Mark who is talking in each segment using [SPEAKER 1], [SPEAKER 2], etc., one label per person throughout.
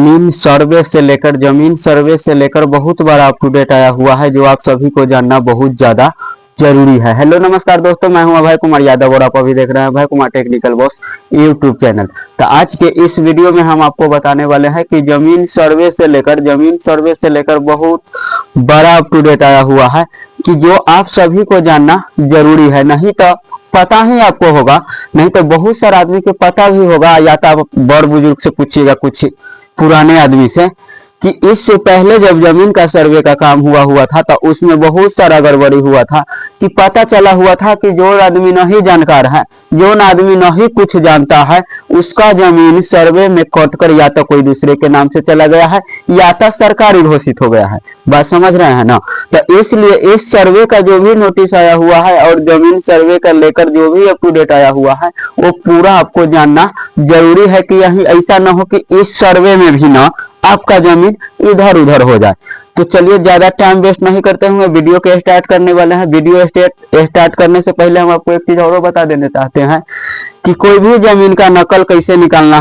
[SPEAKER 1] जमीन सर्वे से लेकर बहुत बड़ा अप टू डेट आया हुआ है जो आप सभी को जानना बहुत ज्यादा जरूरी है। हेलो नमस्कार दोस्तों, मैं हूं अभय कुमार यादव और आप अभी देख रहे हैं Abhay Kumar technical boss YouTube channel. तो आज के इस वीडियो में हम आपको बताने वाले हैं कि जमीन सर्वे से लेकर बहुत बड़ा अप टू डेट आया हुआ है कि जो आप सभी को जानना जरूरी है। नहीं तो पता ही आपको होगा, नहीं तो बहुत सारे आदमी को पता भी होगा, या तो आप बड़ बुजुर्ग से पूछिएगा, कुछ पुराने आदमी से, कि इससे पहले जब जमीन का सर्वे का काम हुआ था तो उसमें बहुत सारा गड़बड़ी हुआ था कि पता चला हुआ था कि जो आदमी नहीं जानकार है, जो आदमी नहीं कुछ जानता है, उसका जमीन सर्वे में कटकर या तो कोई दूसरे के नाम से चला गया है या तो सरकारी घोषित हो गया है। बात समझ रहे हैं ना? तो इसलिए इस सर्वे का जो भी नोटिस आया हुआ है और जमीन सर्वे का लेकर जो भी अप टू डेट आया हुआ है वो पूरा आपको जानना जरूरी है कि यही ऐसा ना हो कि इस सर्वे में भी ना आपका जमीन इधर उधर हो जाए। तो चलिए ज्यादा टाइम वेस्ट नहीं करते हुए वीडियो के स्टार्ट करने वाले हैं। वीडियो स्टार्ट करने से पहले हम आपको एक चीज और बता देना चाहते हैं कि कोई भी जमीन का नकल कैसे निकालना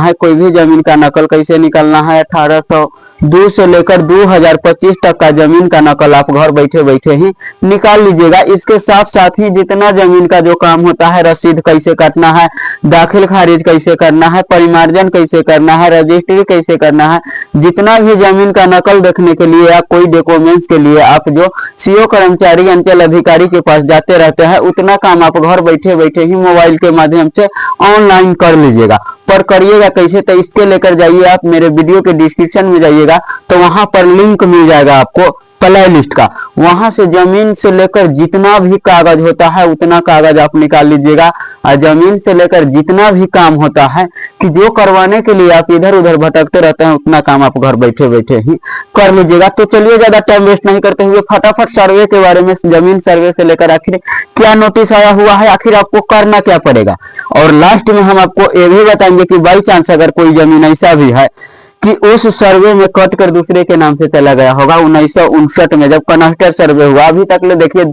[SPEAKER 1] है। 1802 से लेकर 2025 तक का जमीन का नकल आप घर बैठे बैठे ही निकाल लीजिएगा। इसके साथ साथ ही जितना जमीन का जो काम होता है, रसीद कैसे काटना है, दाखिल खारिज कैसे करना है, परिमार्जन कैसे करना है, रजिस्ट्री कैसे करना है, जितना भी जमीन का नकल देखने के लिए या कोई डॉक्यूमेंट्स के लिए आप जो सीओ कर्मचारी अंचल अधिकारी के पास जाते रहते हैं, उतना काम आप घर बैठे बैठे ही मोबाइल के माध्यम से ऑनलाइन कर लीजिएगा। पर करिएगा कैसे? तो इसके लेकर जाइए आप मेरे वीडियो के डिस्क्रिप्शन में जाइएगा तो वहां पर लिंक मिल जाएगा आपको प्ले लिस्ट का। वहां से जमीन से लेकर जितना भी कागज होता है उतना कागज आप निकाल लीजिएगा। और जमीन से लेकर जितना भी काम होता है कि जो करवाने के लिए आप इधर उधर भटकते रहते हैं, उतना काम आप घर बैठे बैठे ही कर लीजिएगा। तो चलिए ज्यादा टाइम वेस्ट नहीं करते हुए फटाफट सर्वे के बारे में, जमीन सर्वे से लेकर आखिर क्या नोटिस आया हुआ है, आखिर आपको करना क्या पड़ेगा, और लास्ट में हम आपको ये भी बताएंगे कि बाई चांस अगर कोई जमीन ऐसा भी है कि उस सर्वे में कट कर दूसरे के नाम से चला गया होगा। 1959 में जब कनस्टर सर्वे हुआ, अभी तक ले देखिए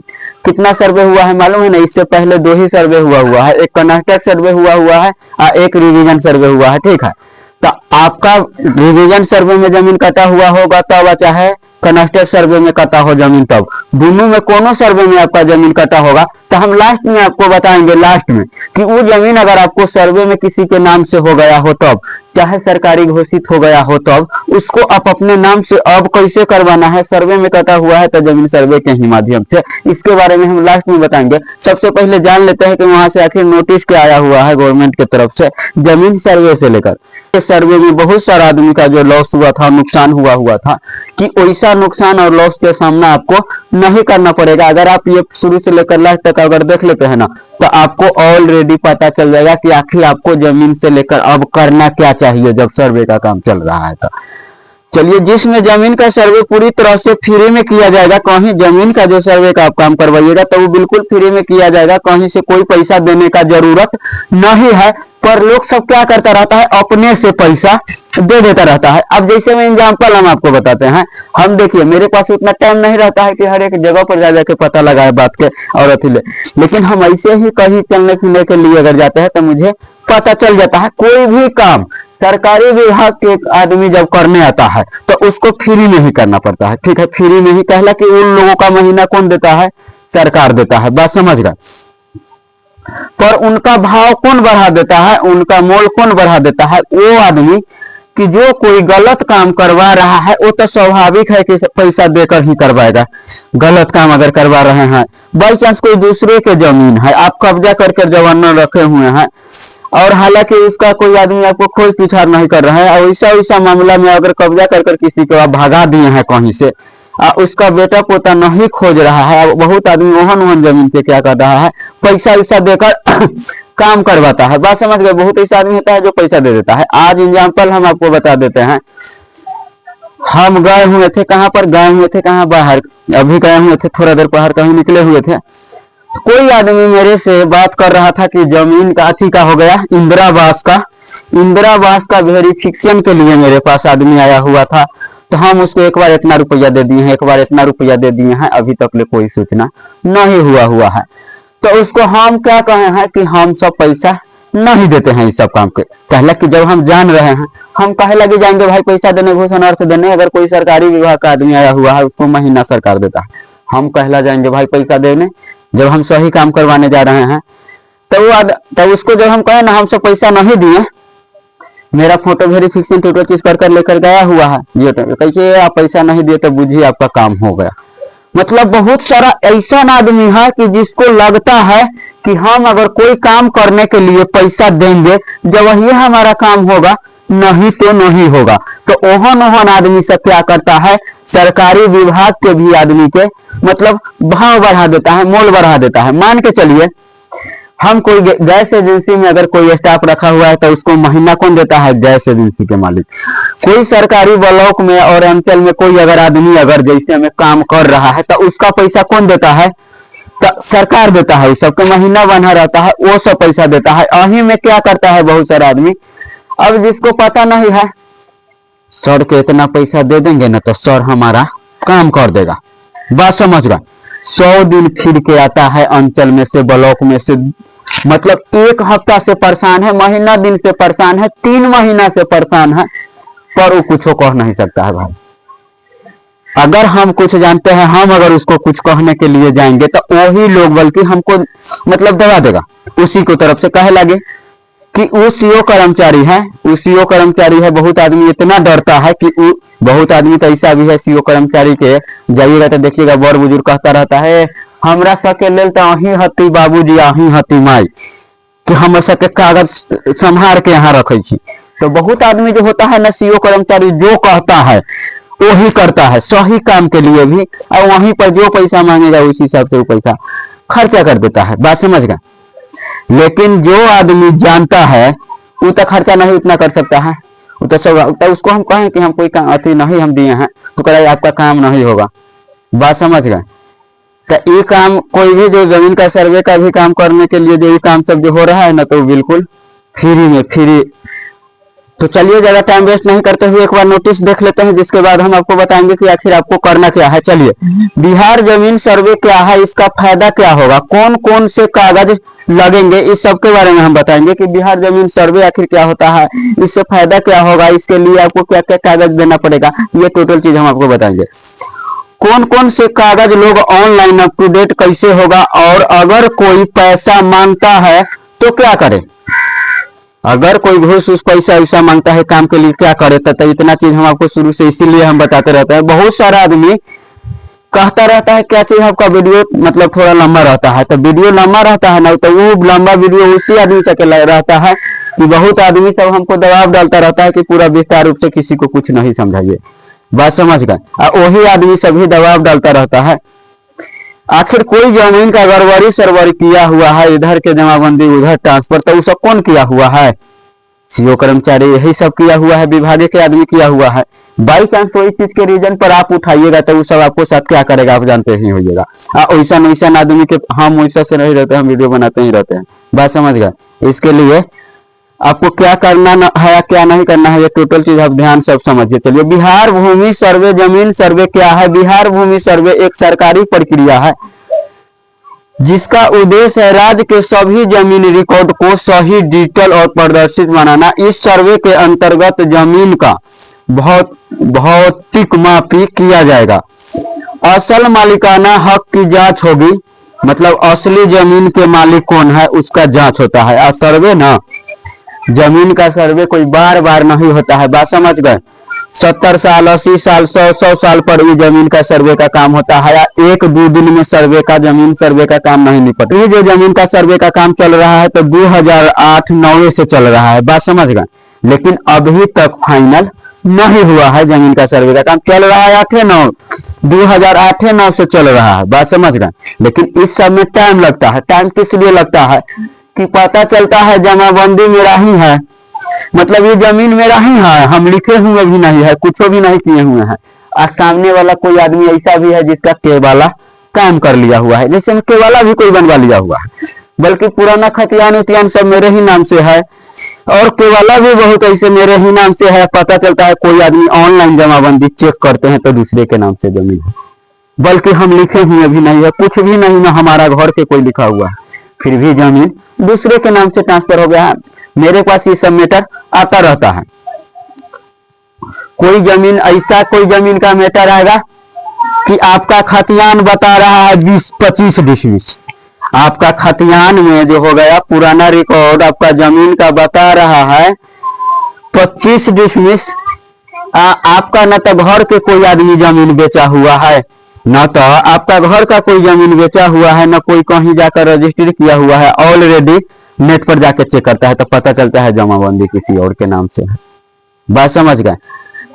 [SPEAKER 1] कितना सर्वे हुआ है मालूम है ना? इससे पहले 2 ही सर्वे हुआ है, एक कनस्टर सर्वे हुआ है और एक रिवीजन सर्वे हुआ है। ठीक है, तो आपका रिवीजन सर्वे में जमीन कटा हुआ होगा तब, चाहे कनस्टर सर्वे में कटा हो जमीन तब, दोनों में कोनो सर्वे में आपका जमीन कटा होगा तो हम लास्ट में आपको बताएंगे लास्ट में कि वो जमीन अगर आपको सर्वे में किसी के नाम से हो गया हो तब, चाहे सरकारी घोषित हो गया हो तब, उसको आप अपने नाम से अब कैसे करवाना है। सर्वे में कटा हुआ है तो जमीन सर्वे के ही माध्यम से, इसके बारे में हम लास्ट में बताएंगे। सबसे पहले जान लेते हैं कि वहां से आखिर नोटिस क्या आया हुआ है गवर्नमेंट की तरफ से जमीन सर्वे से लेकर। सर्वे में बहुत सारा आदमी का जो लॉस हुआ था, नुकसान हुआ था, कि वैसा नुकसान और लॉस के सामना आपको नहीं करना पड़ेगा। अगर आप ये शुरू से लेकर लास्ट तक अगर देख लेते हैं ना, तो आपको ऑलरेडी पता चल जाएगा कि आखिर आपको जमीन से लेकर अब करना क्या चाहिए जब सर्वे का काम चल रहा है। तो चलिए, जिसमें जमीन का सर्वे पूरी तरह से फ्री में किया जाएगा, कहीं जमीन का जो सर्वे का आप काम करवाइएगा तो वो बिल्कुल फ्री में किया जाएगा, कहीं से कोई पैसा देने का जरूरत नहीं है। पर लोग सब क्या करता रहता है, अपने से पैसा दे देता रहता है। अब जैसे मैं एग्जांपल हम आपको बताते हैं, हम देखिए मेरे पास उतना टाइम नहीं रहता है कि हर एक जगह पर जा जाके पता लगाए बात के और अथी ले, लेकिन हम ऐसे ही कहीं चलने फिरने के लिए अगर जाते हैं तो मुझे पता चल जाता है। कोई भी काम सरकारी विभाग के आदमी जब करने आता है तो उसको फ्री में ही करना पड़ता है। ठीक है, फ्री में ही कहला कि उन लोगों का महीना कौन देता है? सरकार देता है। बात समझ गए? पर उनका भाव कौन बढ़ा देता है, उनका मोल कौन बढ़ा देता है? वो आदमी कि जो कोई गलत काम करवा रहा है, वो तो स्वाभाविक है कि पैसा देकर ही करवाएगा। गलत काम अगर करवा रहे हैं, बाई चांस कोई दूसरे के जमीन है, आप कब्जा करके जवाना रखे हुए हैं और हालांकि उसका कोई आदमी आपको खोज पिछाड़ नहीं कर रहा है, और ऐसा मामला में अगर कब्जा कर किसी को आप भगा दिए हैं कहीं से, उसका बेटा पोता नहीं खोज रहा है, बहुत आदमी ओहन जमीन पे क्या कर रहा है, पैसा देकर काम करवाता है। बात समझ गए? बहुत ऐसा आदमी होता है जो पैसा दे देता है। आज एग्जांपल हम आपको बता देते हैं। हम गए हुए थे, कहाँ पर गए हुए थे, कहाँ बाहर, अभी गए हुए थे, थोड़ा देर बाहर कहीं निकले हुए थे। कोई आदमी मेरे से बात कर रहा था कि जमीन का अथी का हो गया, इंदिरावास का वेरिफिकेशन के लिए मेरे पास आदमी आया हुआ था। तो हम उसको एक बार इतना रुपया दे दिए हैं, एक बार इतना रुपया दे दिए हैं, अभी तक ले कोई सूचना नहीं हुआ है। तो उसको हम क्या कहे हैं कि हम सब पैसा नहीं देते हैं इस सब काम के। कहला कि जब हम जान रहे हैं, हम कहे लगे जाएंगे भाई पैसा देने, घूसन अर्थ देने। अगर कोई सरकारी विभाग का आदमी आया हुआ है, उसको महीना सरकार देता है, हम कहला जाएंगे भाई पैसा देने, जब हम सही काम करवाने जा रहे हैं। तो उसको जब हम कहें ना हमसे पैसा नहीं दिए, मेरा फोटो वेरिफिकेशन टोटल चीज कर लेकर गया हुआ है, ये कैसे आप पैसा नहीं दिए तो बुझिए आपका काम हो गया। मतलब बहुत सारा ऐसा आदमी है कि जिसको लगता है कि हम अगर कोई काम करने के लिए पैसा देंगे, जब वही हमारा काम होगा नहीं तो नहीं होगा। तो ओहन ओहन आदमी सब क्या करता है, सरकारी विभाग के भी आदमी के मतलब भाव बढ़ा देता है, मोल बढ़ा देता है। मान के चलिए हम कोई गैस एजेंसी में अगर कोई स्टाफ रखा हुआ है तो उसको महीना कौन देता है, गैस एजेंसी के मालिक। कोई सरकारी ब्लॉक में और अंचल में कोई अगर आदमी अगर जैसे में काम कर रहा है तो उसका पैसा कौन देता है, तो सरकार देता है। सबके महीना बना रहता है, वो सब पैसा देता है। अही में क्या करता है बहुत सारा आदमी, अब जिसको पता नहीं है सर के इतना पैसा दे देंगे ना तो सर हमारा काम कर देगा, बात समझ गए। 100 दिन फिर के आता है अंचल में से, ब्लॉक में से, मतलब 1 हफ्ता से परेशान है, महीना दिन से परेशान है, 3 महीना से परेशान है, पर वो कुछ कह नहीं सकता है भाई। अगर हम कुछ जानते हैं, हम अगर उसको कुछ कहने के लिए जाएंगे तो वही लोग बल्कि हमको मतलब दबा देगा, उसी को तरफ से कहे लगे कि वो सीओ कर्मचारी है, वो सीओ कर्मचारी है। बहुत आदमी इतना डरता है कि बहुत आदमी तो ऐसा भी है सीओ कर्मचारी के जाइएगा तो देखिएगा बड़ बुजुर्ग कहता रहता है हमरा सके लेल तो अही हती बाबूजी, अही हती माई, कि हम सबके कागज संभाल के यहाँ रखे छी। तो बहुत आदमी जो होता है ना सीओ कर्मचारी, जो कहता है वो ही करता है, सही काम के लिए भी, और वहीं पर जो पैसा मांगेगा उसी हिसाब से वो पैसा खर्चा कर देता है, बात समझ गए। लेकिन जो आदमी जानता है वो तो खर्चा नहीं उतना कर सकता है, वो तो सब, तो उसको हम कहें कि हम कोई काम अति नहीं हम दिए हैं तो कहे आपका काम नहीं होगा, बात समझ गए। तो ये काम कोई भी जो जमीन का सर्वे का भी काम करने के लिए जो ये काम सब जो हो रहा है ना, तो बिल्कुल फ्री में फ्री। तो चलिए ज्यादा टाइम वेस्ट नहीं करते हुए एक बार नोटिस देख लेते हैं, जिसके बाद हम आपको बताएंगे कि आखिर आपको करना क्या है। चलिए, बिहार जमीन सर्वे क्या है, इसका फायदा क्या होगा, कौन कौन से कागज लगेंगे, इस सब के बारे में हम बताएंगे कि बिहार जमीन सर्वे आखिर क्या होता है, इससे फायदा क्या होगा, इसके लिए आपको क्या क्या कागज देना पड़ेगा, ये टोटल चीज हम आपको बताएंगे। कौन कौन से कागज लोग ऑनलाइन अप टू डेट कैसे होगा, और अगर कोई पैसा मांगता है तो क्या करे, अगर कोई घूस उस पैसा वैसा मांगता है काम के लिए क्या करे। तो इतना चीज हम आपको शुरू से इसीलिए हम बताते रहते हैं। बहुत सारा आदमी कहता रहता है क्या चीज आपका वीडियो मतलब थोड़ा लंबा रहता है, तो वीडियो लंबा रहता है ना, तो वो लंबा वीडियो उसी आदमी से रहता है कि बहुत आदमी सब हमको दबाव डालता रहता है कि पूरा विस्तार रूप से किसी को कुछ नहीं समझाइए, बात समझ गए। वही आदमी सभी दबाव डालता रहता है। आखिर कोई जमीन का गड़बड़ी सरबड़ी किया हुआ है, इधर के जमाबंदी उधर ट्रांसफर, तो वो सब कौन किया हुआ है, सीओ कर्मचारी यही सब किया हुआ है, विभाग के आदमी किया हुआ है। बाई चांस कोई चीज के रीजन पर आप उठाइएगा तो वो सब आपको साथ क्या करेगा आप जानते ही होइएगा। वैसा वैसा आदमी के हम वैसा से नहीं रहते, हम वीडियो बनाते ही रहते हैं, बात समझ गए। इसके लिए आपको क्या करना है क्या नहीं करना है, ये टोटल चीज आप ध्यान सब समझिए। चलिए, बिहार भूमि सर्वे जमीन सर्वे क्या है। बिहार भूमि सर्वे एक सरकारी प्रक्रिया है जिसका उद्देश्य है राज्य के सभी जमीन रिकॉर्ड को सही, डिजिटल और प्रदर्शित बनाना। इस सर्वे के अंतर्गत जमीन का भौतिक मापी किया जाएगा, असल मालिकाना हक की जांच होगी, मतलब असली जमीन के मालिक कौन है उसका जांच होता है। सर्वे ना, जमीन का सर्वे कोई बार बार नहीं होता है, बात समझ गए। 70 साल 80 साल 100 साल पर भी जमीन का सर्वे का काम होता है। 1-2 दिन में सर्वे का जमीन सर्वे का काम नहीं निपटता। ये जो जमीन का सर्वे का काम चल रहा है तो 2008-9 से चल रहा है, बात समझ गए। लेकिन अभी तक फाइनल नहीं हुआ है, जमीन का सर्वे का काम चल रहा है 2008-9 से चल रहा है, बात समझ गए। लेकिन इस सब में टाइम लगता है। टाइम किस लिए लगता है कि पता चलता है जमाबंदी मेरा ही है, मतलब ये जमीन मेरा ही है, हम लिखे हुए भी नहीं है, कुछ भी नहीं किए हुए हैं। और सामने वाला कोई आदमी ऐसा भी है जिसका केवाला काम कर लिया हुआ है, जैसे केवाला भी कोई बनवा लिया हुआ है, बल्कि पुराना खतियान उतियान सब मेरे ही नाम से है, और केवाला भी बहुत ऐसे मेरे ही नाम से है। पता चलता है कोई आदमी ऑनलाइन जमाबंदी चेक करते हैं तो दूसरे के नाम से जमीन है, बल्कि हम लिखे हुए भी नहीं है, कुछ भी नहीं, ना हमारा घर के कोई लिखा हुआ है, फिर भी जमीन दूसरे के नाम से ट्रांसफर हो गया है। मेरे पास ये सब मैटर आता रहता है। कोई जमीन, ऐसा कोई जमीन का मैटर आएगा कि आपका खतियान बता रहा है 20-25 डिसमिल, आपका खतियान में जो हो गया पुराना रिकॉर्ड आपका जमीन का बता रहा है 25 डिसमिल। आपका न तो घर के कोई आदमी जमीन बेचा हुआ है, न तो आपका घर का कोई जमीन बेचा हुआ है, न कोई कहीं जाकर रजिस्ट्री किया हुआ है। ऑलरेडी नेट पर जाकर चेक करता है तो पता चलता है जमाबंदी किसी और के नाम से है। बात समझ गए?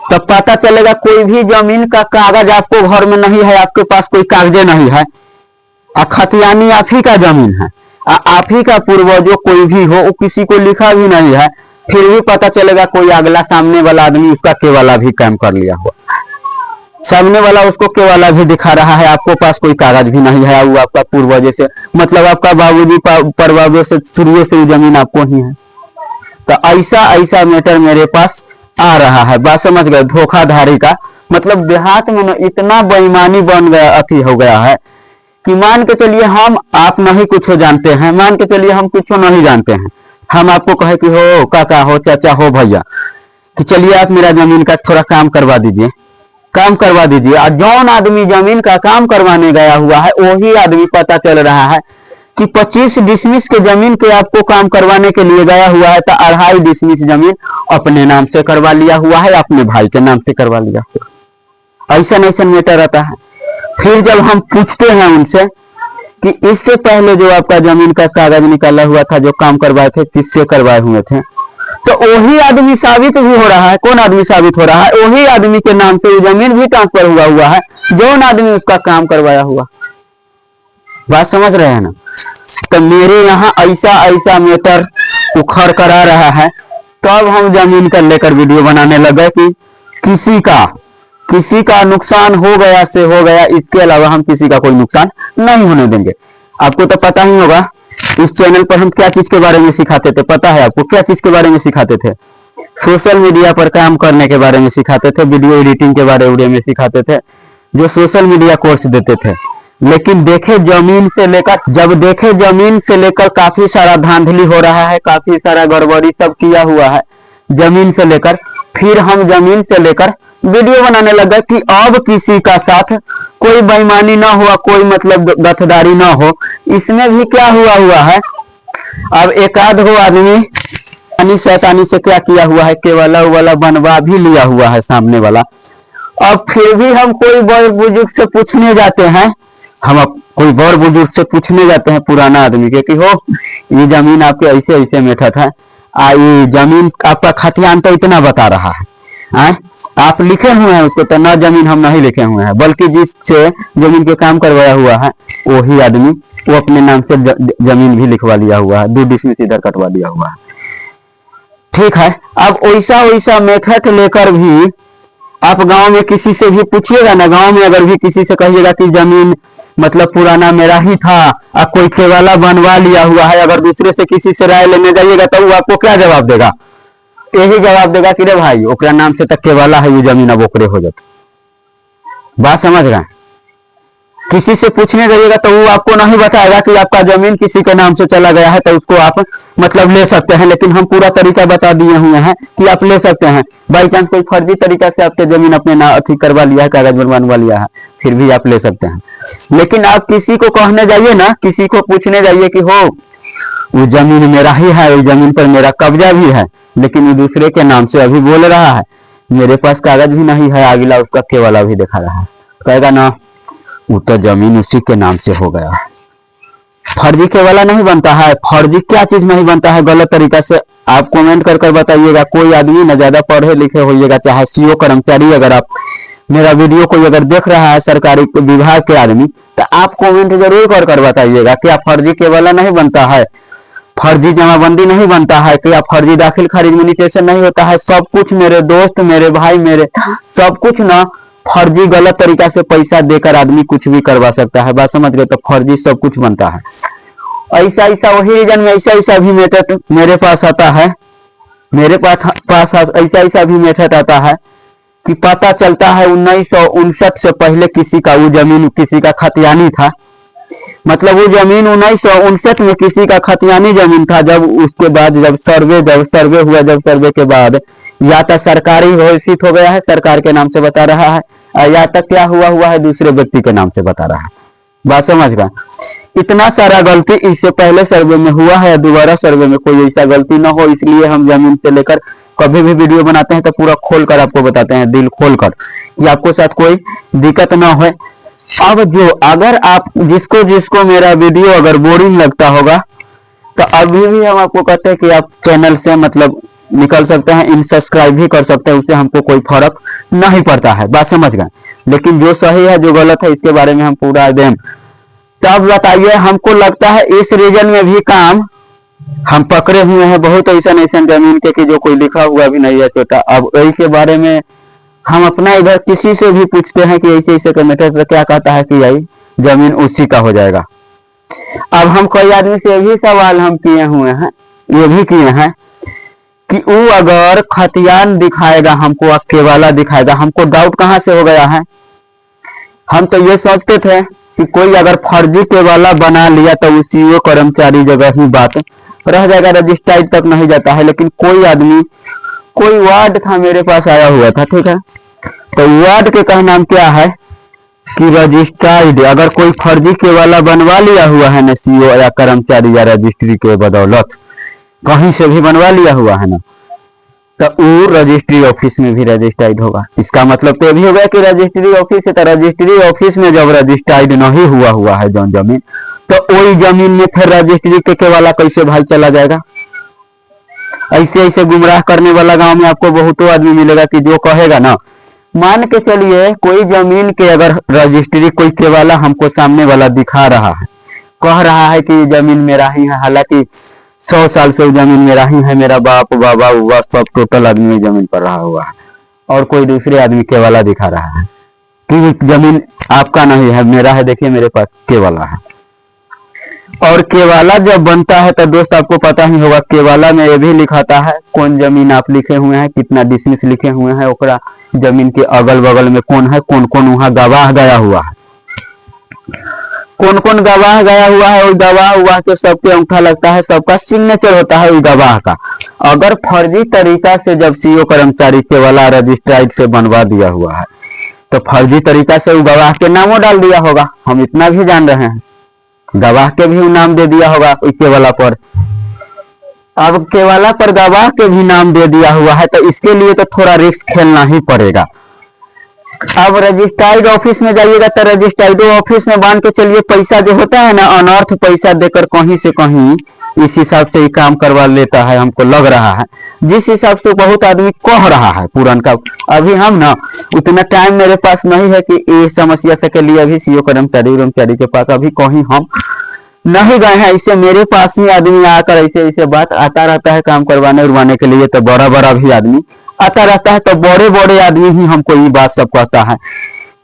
[SPEAKER 1] तो पता चलेगा कोई भी जमीन का कागज आपको घर में नहीं है, आपके पास कोई कागजे नहीं है, खतियानी आप ही का जमीन है, आप ही का पूर्वजों कोई भी हो, वो किसी को लिखा भी नहीं है, फिर भी पता चलेगा कोई अगला सामने वाला आदमी उसका केवाला भी काम कर लिया हुआ, सामने वाला उसको केवाला भी दिखा रहा है, आपको पास कोई कागज भी नहीं है, वो आपका पूर्वज से मतलब आपका बाबूजी परबाबे से शुरू से जमीन आपको ही है। तो ऐसा ऐसा मैटर मेरे पास आ रहा है। बात समझ गए? धोखाधड़ी का मतलब देहात में ना इतना बेईमानी बन गया, अति हो गया है कि मान के चलिए हम आप नहीं कुछ जानते हैं, मान के चलिए हम कुछ नहीं जानते हैं, हम आपको कहे कि हो काका, हो चाचा, हो भैया, कि चलिए आप मेरा जमीन का थोड़ा काम करवा दीजिए, काम करवा दीजिए। और जौन आदमी जमीन का काम करवाने गया हुआ है वही आदमी पता चल रहा है कि 25 डिसमिल के जमीन के आपको काम करवाने के लिए गया हुआ है, तो 2.5 डिसमिल जमीन अपने नाम से करवा लिया हुआ है, अपने भाई के नाम से करवा लिया हुआ। ऐसा ऐसा मैटर रहता है। फिर जब हम पूछते हैं उनसे कि इससे पहले जो आपका जमीन का कागज निकाला हुआ था, जो काम करवाए थे, किससे करवाए हुए थे, तो वही आदमी साबित भी हो रहा है। कौन आदमी साबित हो रहा है? वही आदमी के नाम से जमीन भी ट्रांसफर हुआ है, जो आदमी उसका काम करवाया हुआ। बात समझ रहे हैं ना? तो मेरे यहाँ ऐसा ऐसा मैटर उखड़ कर आ रहा है, तब हम जमीन का लेकर वीडियो बनाने लगे कि किसी का नुकसान हो गया से हो गया, इसके अलावा हम किसी का कोई नुकसान नहीं होने देंगे। आपको तो पता ही होगा इस चैनल पर हम क्या चीज के बारे में सिखाते थे, पता है आपको क्या चीज के बारे में सिखाते थे? सोशल मीडिया पर काम करने के बारे में सिखाते थे, वीडियो एडिटिंग के बारे में सिखाते थे, जो सोशल मीडिया कोर्स देते थे। लेकिन देखे जमीन से लेकर काफी सारा धांधली हो रहा है, काफी सारा गड़बड़ी सब किया हुआ है जमीन से लेकर। फिर हम जमीन से लेकर वीडियो बनाने लगे कि अब किसी का साथ कोई बेईमानी ना हुआ, कोई मतलब गठदारी ना हो। इसमें भी क्या हुआ है, अब एक आध हो आदमी शैतानी से क्या किया हुआ है, केवाला वाला बनवा भी लिया हुआ है सामने वाला। अब फिर भी हम कोई बड़े बुजुर्ग से पूछने जाते हैं, पुराना आदमी के कि हो ये जमीन आपके ऐसे ऐसे मेठत है, ये जमीन आपका खतियान तो इतना बता रहा है, आप लिखे हुए हैं उसको, तो ना जमीन हम नहीं लिखे हुए हैं, बल्कि जिससे जमीन के काम करवाया हुआ है वही आदमी वो अपने नाम से जमीन भी लिखवा लिया हुआ है, 2 डिसमिल इधर कटवा दिया हुआ है। ठीक है, अब वैसा मेथड लेकर भी आप गांव में किसी से भी पूछिएगा ना, गांव में अगर भी किसी से कहिएगा कि जमीन मतलब पुराना मेरा ही था, अब कोई केवाला बनवा लिया हुआ है, अगर दूसरे से किसी से राय लेने जाइएगा तो वो आपको क्या जवाब देगा? यही जवाब देगा कि रे भाई ओकरा नाम से तक केवाला है, ये जमीन अब ओकरे हो जाती। बात समझ रहे हैं? किसी से पूछने जाइएगा तो वो आपको नहीं बताएगा कि आपका जमीन किसी के नाम से चला गया है तो उसको आप मतलब ले सकते हैं, लेकिन हम पूरा तरीका बता दिए हुए हैं कि आप ले सकते हैं। बाई चांस कोई फर्जी तरीका से आपके जमीन अपने नाम अथी करवा लिया है, कागज बनवा लिया है, फिर भी आप ले सकते हैं। लेकिन आप किसी को कहने जाइए ना, किसी को पूछने जाइए कि हो वो जमीन मेरा ही है, वो जमीन पर मेरा कब्जा भी है, लेकिन वो दूसरे के नाम से अभी बोल रहा है, मेरे पास कागज भी नहीं है, अगला उसका केवाला भी दिखा रहा है, कहेगा ना वो तो जमीन उसी के नाम से हो गया। फर्जी केवाला नहीं बनता है। फर्जी क्या चीज नहीं बनता है गलत तरीका से? आप कमेंट कर बताइएगा। कोई आदमी ना ज्यादा पढ़े लिखे होइएगा, चाहे सीओ कर्मचारी, अगर आप मेरा वीडियो कोई अगर देख रहा है सरकारी विभाग के आदमी, तो आप कमेंट जरूर कर बताइएगा क्या फर्जी केवाला नहीं बनता है, फर्जी जमाबंदी नहीं बनता है, क्या फर्जी दाखिल खारिज मिनिटेशन नहीं होता है। सब कुछ मेरे दोस्त, मेरे भाई, मेरे सब कुछ ना फर्जी गलत तरीका से पैसा देकर आदमी कुछ भी करवा सकता है। बात समझ गए? तो फर्जी सब कुछ बनता है। ऐसा वही रीजन में ऐसा भी मेथड मेरे पास आता है, मेरे पास ऐसा भी मेथड आता है कि पता चलता है 1959 से पहले किसी का वो जमीन किसी का खतियानी था, मतलब वो जमीन 1959 में किसी का खतियानी जमीन था। जब उसके बाद जब सर्वे हुआ, जब सर्वे के बाद या तो सरकारी घोषित हो गया है, सरकार के नाम से बता रहा है, या तक क्या हुआ है दूसरे व्यक्ति के नाम से बता रहा है। बात समझ गए? इतना सारा गलती इससे पहले सर्वे में हुआ है, दोबारा सर्वे में कोई ऐसा गलती ना हो, इसलिए हम जमीन से लेकर कभी भी वीडियो बनाते हैं तो पूरा खोल कर आपको बताते हैं, दिल खोल कर, कि आपको साथ कोई दिक्कत ना हो। अब जो अगर आप जिसको जिसको मेरा वीडियो अगर बोरिंग लगता होगा तो अभी भी हम आपको कहते हैं कि आप चैनल से मतलब निकल सकते हैं, इनसब्सक्राइब भी कर सकते हैं, उससे हमको कोई फर्क नहीं पड़ता है। बात समझ गए? लेकिन जो सही है जो गलत है इसके बारे में हम पूरा एकदम। तब बताइए, हमको लगता है इस रीजन में भी काम हम पकड़े हुए हैं, बहुत ऐसा जमीन के कि जो कोई लिखा हुआ भी नहीं है छोटा। अब यही के बारे में हम अपना इधर किसी से भी पूछते हैं कि ऐसे ऐसे कमेंटर तो क्या कहता है कि यही जमीन उसी का हो जाएगा। अब हम कई आदमी से यही सवाल हम किए हुए हैं, ये भी किए हैं कि वो अगर खतियान दिखाएगा हमको, केवाला दिखाएगा, हमको डाउट कहाँ से हो गया है। हम तो ये सोचते थे कि कोई अगर फर्जी केवाला बना लिया तो उसी वो कर्मचारी जगह ही बात रह जाएगा, रजिस्ट्राइड तक नहीं जाता है। लेकिन कोई आदमी, कोई वार्ड था मेरे पास आया हुआ था, ठीक है, तो वार्ड के का नाम क्या है कि रजिस्ट्राइड, अगर कोई फर्जी केवाला बनवा लिया हुआ है ना सीओ या कर्मचारी या रजिस्ट्री के बदौलत कहीं से भी बनवा लिया हुआ है ना, तो वो रजिस्ट्री ऑफिस में भी रजिस्ट्राइड होगा। इसका मतलब तो भी होगा कि रजिस्ट्री ऑफिस है, तो रजिस्ट्री ऑफिस में जब रजिस्ट्राइड नहीं हुआ है जो जमीन, तो वही जमीन में फिर रजिस्ट्री के केवाला कैसे भाई चला जाएगा। ऐसे ऐसे गुमराह करने वाला गांव में आपको बहुतों आदमी मिलेगा कि जो कहेगा ना, मान के चलिए कोई जमीन के अगर रजिस्ट्री कोई केवाला हमको सामने वाला दिखा रहा है, कह रहा है कि जमीन मेरा ही है, हालांकि 100 साल से जमीन मेरा ही है, मेरा बाप बाबा हुआ सब टोटल आदमी जमीन पर रहा हुआ है, और कोई दूसरे आदमी केवाला दिखा रहा है कि जमीन आपका नहीं है, मेरा है, देखिए मेरे पास केवाला है। और केवाला जब बनता है तो दोस्त आपको पता ही होगा, केवाला में ये भी लिखाता है कौन जमीन आप लिखे हुए हैं, कितना डिसमिस लिखे हुए हैं, ओकरा जमीन के अगल बगल में कौन है, कौन कौन वहां गवाह गया हुआ है, कौन कौन गवाह गया हुआ है, और गवाह हुआ के सबके अंगूठा लगता है, सबका सिग्नेचर होता है उस गवाह का। अगर फर्जी तरीका से जब सीओ कर्मचारी केवाला रजिस्ट्राइड से बनवा दिया हुआ है तो फर्जी तरीका से वो गवाह के नामों डाल दिया होगा, हम इतना भी जान रहे हैं, गवाह के भी नाम दे दिया होगा केवाला पर। अब केवाला पर गवाह के भी नाम दे दिया हुआ है, तो इसके लिए तो थोड़ा रिस्क खेलना ही पड़ेगा। अब रजिस्ट्राइड ऑफिस में जाइएगा तो रजिस्ट्राइड ऑफिस में मान के चलिए पैसा जो होता है ना, अनर्थ पैसा देकर कहीं से कहीं इस हिसाब से ही काम करवा लेता है, हमको लग रहा है, जिस हिसाब से बहुत आदमी कह रहा है पुरानका। अभी हम ना उतना टाइम मेरे पास नहीं है कि इस समस्या से के लिए अभी सीओ कर्मचारी के पास अभी कहीं हम नहीं गए हैं। इससे मेरे पास ही आदमी आकर ऐसे ऐसे बात आता रहता है काम करवाने उड़वाने के लिए, तो बड़ा बड़ा भी आदमी आता रहता है, तो बड़े बड़े आदमी ही हमको ये बात सब कहता है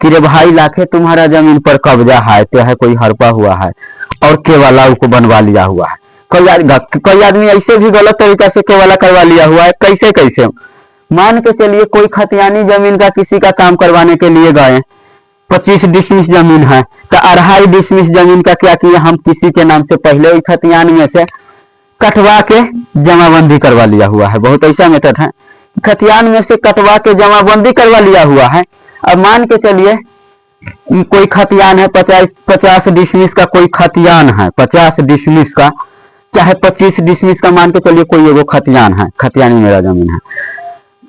[SPEAKER 1] कि रे भाई लाखे तुम्हारा जमीन पर कब्जा है, तो है कोई हड़पा हुआ है और केवाला को बनवा लिया हुआ है। कई आदमी ऐसे भी गलत तरीका से केवाला करवा लिया हुआ है। कैसे कैसे मान के चलिए कोई खतियानी जमीन का किसी का काम करवाने के लिए गए, 25 डिसमिस जमीन है, तो 2.5 डिसमिस जमीन का क्या किया, हम किसी के नाम से पहले ही खतियान में से कटवा के जमाबंदी करवा लिया हुआ है। बहुत ऐसा मेथड है, खतियान में से कटवा के जमाबंदी करवा लिया हुआ है। अब मान के चलिए कोई खतियान है 50 डिसमिस का, कोई खतियान है 50 डिसमिस का, चाहे 25 डिसमिस का, मान के चलिए कोई एगो खतियान है, खतियानी मेरा जमीन है,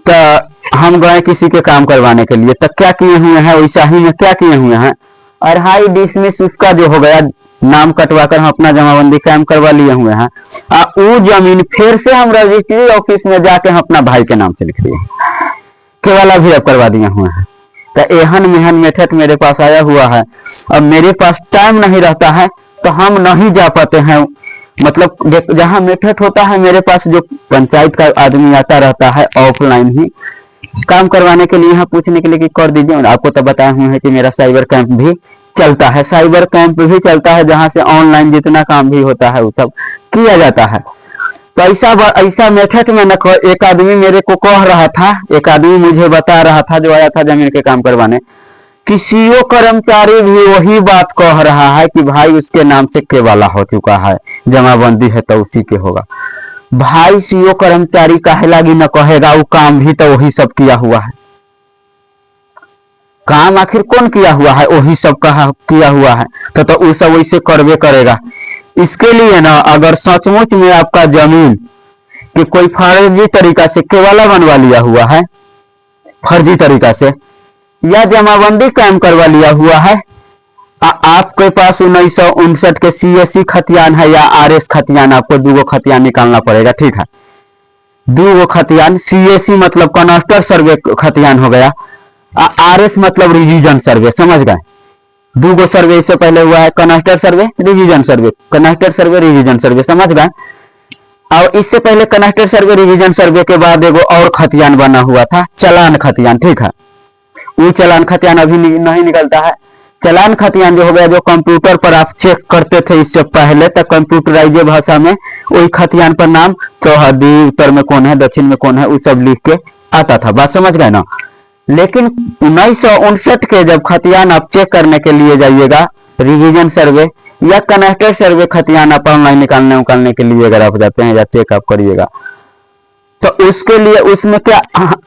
[SPEAKER 1] तो हम गए किसी के काम करवाने के लिए, तो क्या किए हुए हैं वैसा ही में क्या किए हुए हैं, 2.5 डिसमिस उसका जो हो गया नाम कटवा कर हम अपना जमाबंदी काम करवा लिए हुए हैं। वो जमीन फिर से हम रजिस्ट्री ऑफिस में जाके हम अपना भाई के नाम से लिख दिए, केवाला भी अब करवा दिए हुए हैं। तो एहन मेहन मेथड मेरे पास आया हुआ है। अब मेरे पास टाइम नहीं रहता है तो हम नहीं जा पाते हैं, मतलब जहाँ मेथड होता है मेरे पास जो पंचायत का आदमी आता रहता है ऑफलाइन ही काम करवाने के लिए, यहाँ पूछने के लिए कि कर दीजिए। आपको तो बताया हुआ है कि मेरा साइबर कैंप भी चलता है, साइबर कैंप भी चलता है, जहाँ से ऑनलाइन जितना काम भी होता है वो सब किया जाता है। तो ऐसा मेथड में न एक आदमी मेरे को कह रहा था, एक आदमी मुझे बता रहा था जो आया था जमीन के काम करवाने, कि सीओ कर्मचारी भी वही बात कह रहा है कि भाई उसके नाम से केवाला हो चुका है, जमाबंदी है तो उसी के होगा। भाई सीओ कर्मचारी काहे लागी न कहेगा, वो काम भी तो वही सब किया हुआ है। काम आखिर कौन किया हुआ है, वही सब कहा किया हुआ है, तो वो सब वैसे करवे करेगा। इसके लिए ना अगर सचमुच में आपका जमीन कि कोई फर्जी तरीका से केवाला बनवा लिया हुआ है, फर्जी तरीका से, या जमाबंदी कायम करवा लिया हुआ है, आपके पास 1959 के सीएससी खतियान है या आरएस खतियान, आपको दो खतियान निकालना पड़ेगा। ठीक है, दो खतियान, सीएससी मतलब कनस्टर सर्वे खतियान हो गया, आरएस मतलब रिवीजन सर्वे, समझ गए। दो सर्वे इससे पहले हुआ है, कनस्टर सर्वे रिवीजन सर्वे, कनस्टर सर्वे रिवीजन सर्वे, समझ गए। और इससे पहले कनस्टर सर्वे रिवीजन सर्वे के बाद एगो और खतियान बना हुआ था, चलान खतियान। ठीक है, वो चलान खतियान अभी नहीं निकलता है। चलान खतियान जो हो गया, जो कंप्यूटर पर आप चेक करते थे इससे पहले तक, कंप्यूटराइज भाषा में वही खतियान पर नाम चौहदी, उत्तर में कौन है, दक्षिण में कौन है, वो सब लिख के आता था, बात समझ गए ना। लेकिन 1959 के जब खतियान आप चेक करने के लिए जाइएगा, रिवीजन सर्वे या कनेक्टेड सर्वे खतियान आप ऑनलाइन निकालने के लिए अगर आप जाते हैं या चेक आप करिएगा, तो उसके लिए उसमें क्या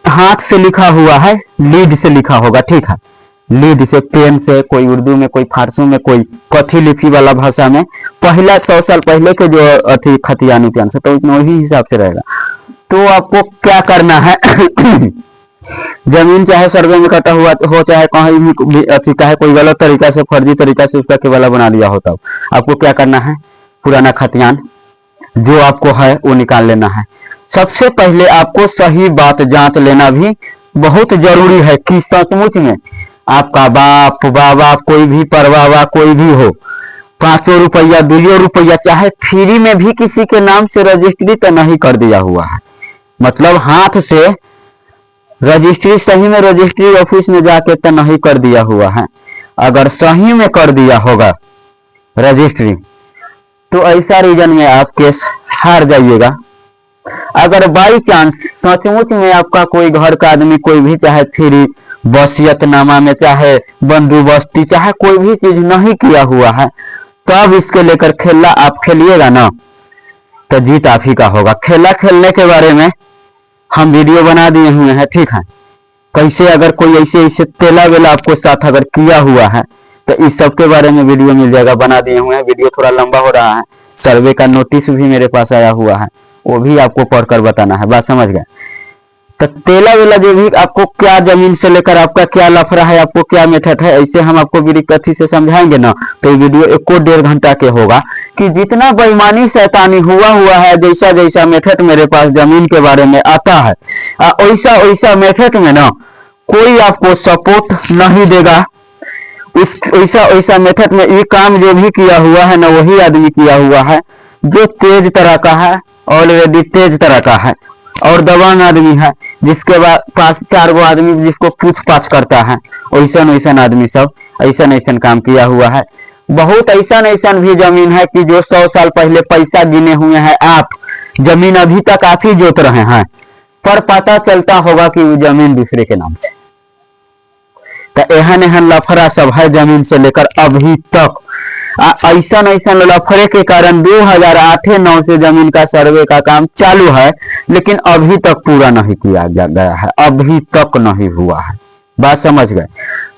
[SPEAKER 1] हाथ से लिखा हुआ है, लीड से लिखा होगा। ठीक है, लीड से, पेन से, कोई उर्दू में, कोई फारसी में, कोई कथी लिपि वाला भाषा में, पहला 100 साल पहले के जो अथी खतियान उतियान से, तो वही हिसाब से रहेगा। तो आपको क्या करना है जमीन चाहे सर्वे में कटा हुआ हो, चाहे कहीं भी अथी, चाहे कोई गलत तरीका से, फर्जी तरीका से उसका केवाला बना लिया होता, आपको क्या करना है, पुराना खतियान जो आपको है वो निकाल लेना है। सबसे पहले आपको सही बात जांच लेना भी बहुत जरूरी है कि सचमुच में आपका बाप बाबा, कोई भी परवावा कोई भी हो, 500 रुपया 2 रुपया, चाहे फ्री में भी किसी के नाम से रजिस्ट्री तो नहीं कर दिया हुआ है, मतलब हाथ से रजिस्ट्री, सही में रजिस्ट्री ऑफिस में जाके तो नहीं कर दिया हुआ है। अगर सही में कर दिया होगा रजिस्ट्री, तो ऐसा रीजन में आप केस हार जाइएगा। अगर बाई चांस सचमुच में आपका कोई घर का आदमी, कोई भी, चाहे फ्री वसीयतनामा में, चाहे बंदोबस्ती, चाहे कोई भी चीज नहीं किया हुआ है, तब इसके लेकर खेला आप खेलिएगा ना, तो जीत आप ही का होगा। खेला खेलने के बारे में हम वीडियो बना दिए हुए हैं। ठीक है, कैसे अगर कोई ऐसे तेला वेला आपको साथ अगर किया हुआ है, तो इस सब के बारे में वीडियो मिल जाएगा, बना दिए हुए हैं। वीडियो थोड़ा लंबा हो रहा है, सर्वे का नोटिस भी मेरे पास आया हुआ है, वो भी आपको पढ़कर बताना है, बात समझ गए। तो तेला वेला जो भी आपको क्या जमीन से लेकर आपका क्या लफड़ा है, आपको क्या मेथड है, ऐसे हम आपको कथी से समझाएंगे ना, तो ये वीडियो 1.5 घंटा के होगा कि जितना बेईमानी शैतानी हुआ है, जैसा जैसा मेथड मेरे पास जमीन के बारे में आता है, वैसा वैसा मेथड में ना कोई आपको सपोर्ट नहीं देगा। उस वैसा वैसा मेथड में ये काम जो भी किया हुआ है ना, वही आदमी किया हुआ है जो तेज तरह का है, ऑलरेडी तेज तरह का है और दबंग आदमी है, जिसके पास 4 गो आदमी जिसको पूछ पाछ करता है, वैसन वैसन आदमी सब ऐसन ऐसन काम किया हुआ है। बहुत ऐसन ऐसन भी जमीन है कि जो 100 साल पहले पैसा गिने हुए हैं, आप जमीन अभी तक आप ही जोत रहे हैं, पर पता चलता होगा कि वो जमीन दूसरे के नाम से। तो एहन एहन लफड़ा सब है जमीन से लेकर अभी तक। ऐसा ऐसा लफड़े के कारण 2008-9 से जमीन का सर्वे का काम चालू है, लेकिन अभी तक पूरा नहीं किया गया है, अभी तक नहीं हुआ है, बात समझ गए।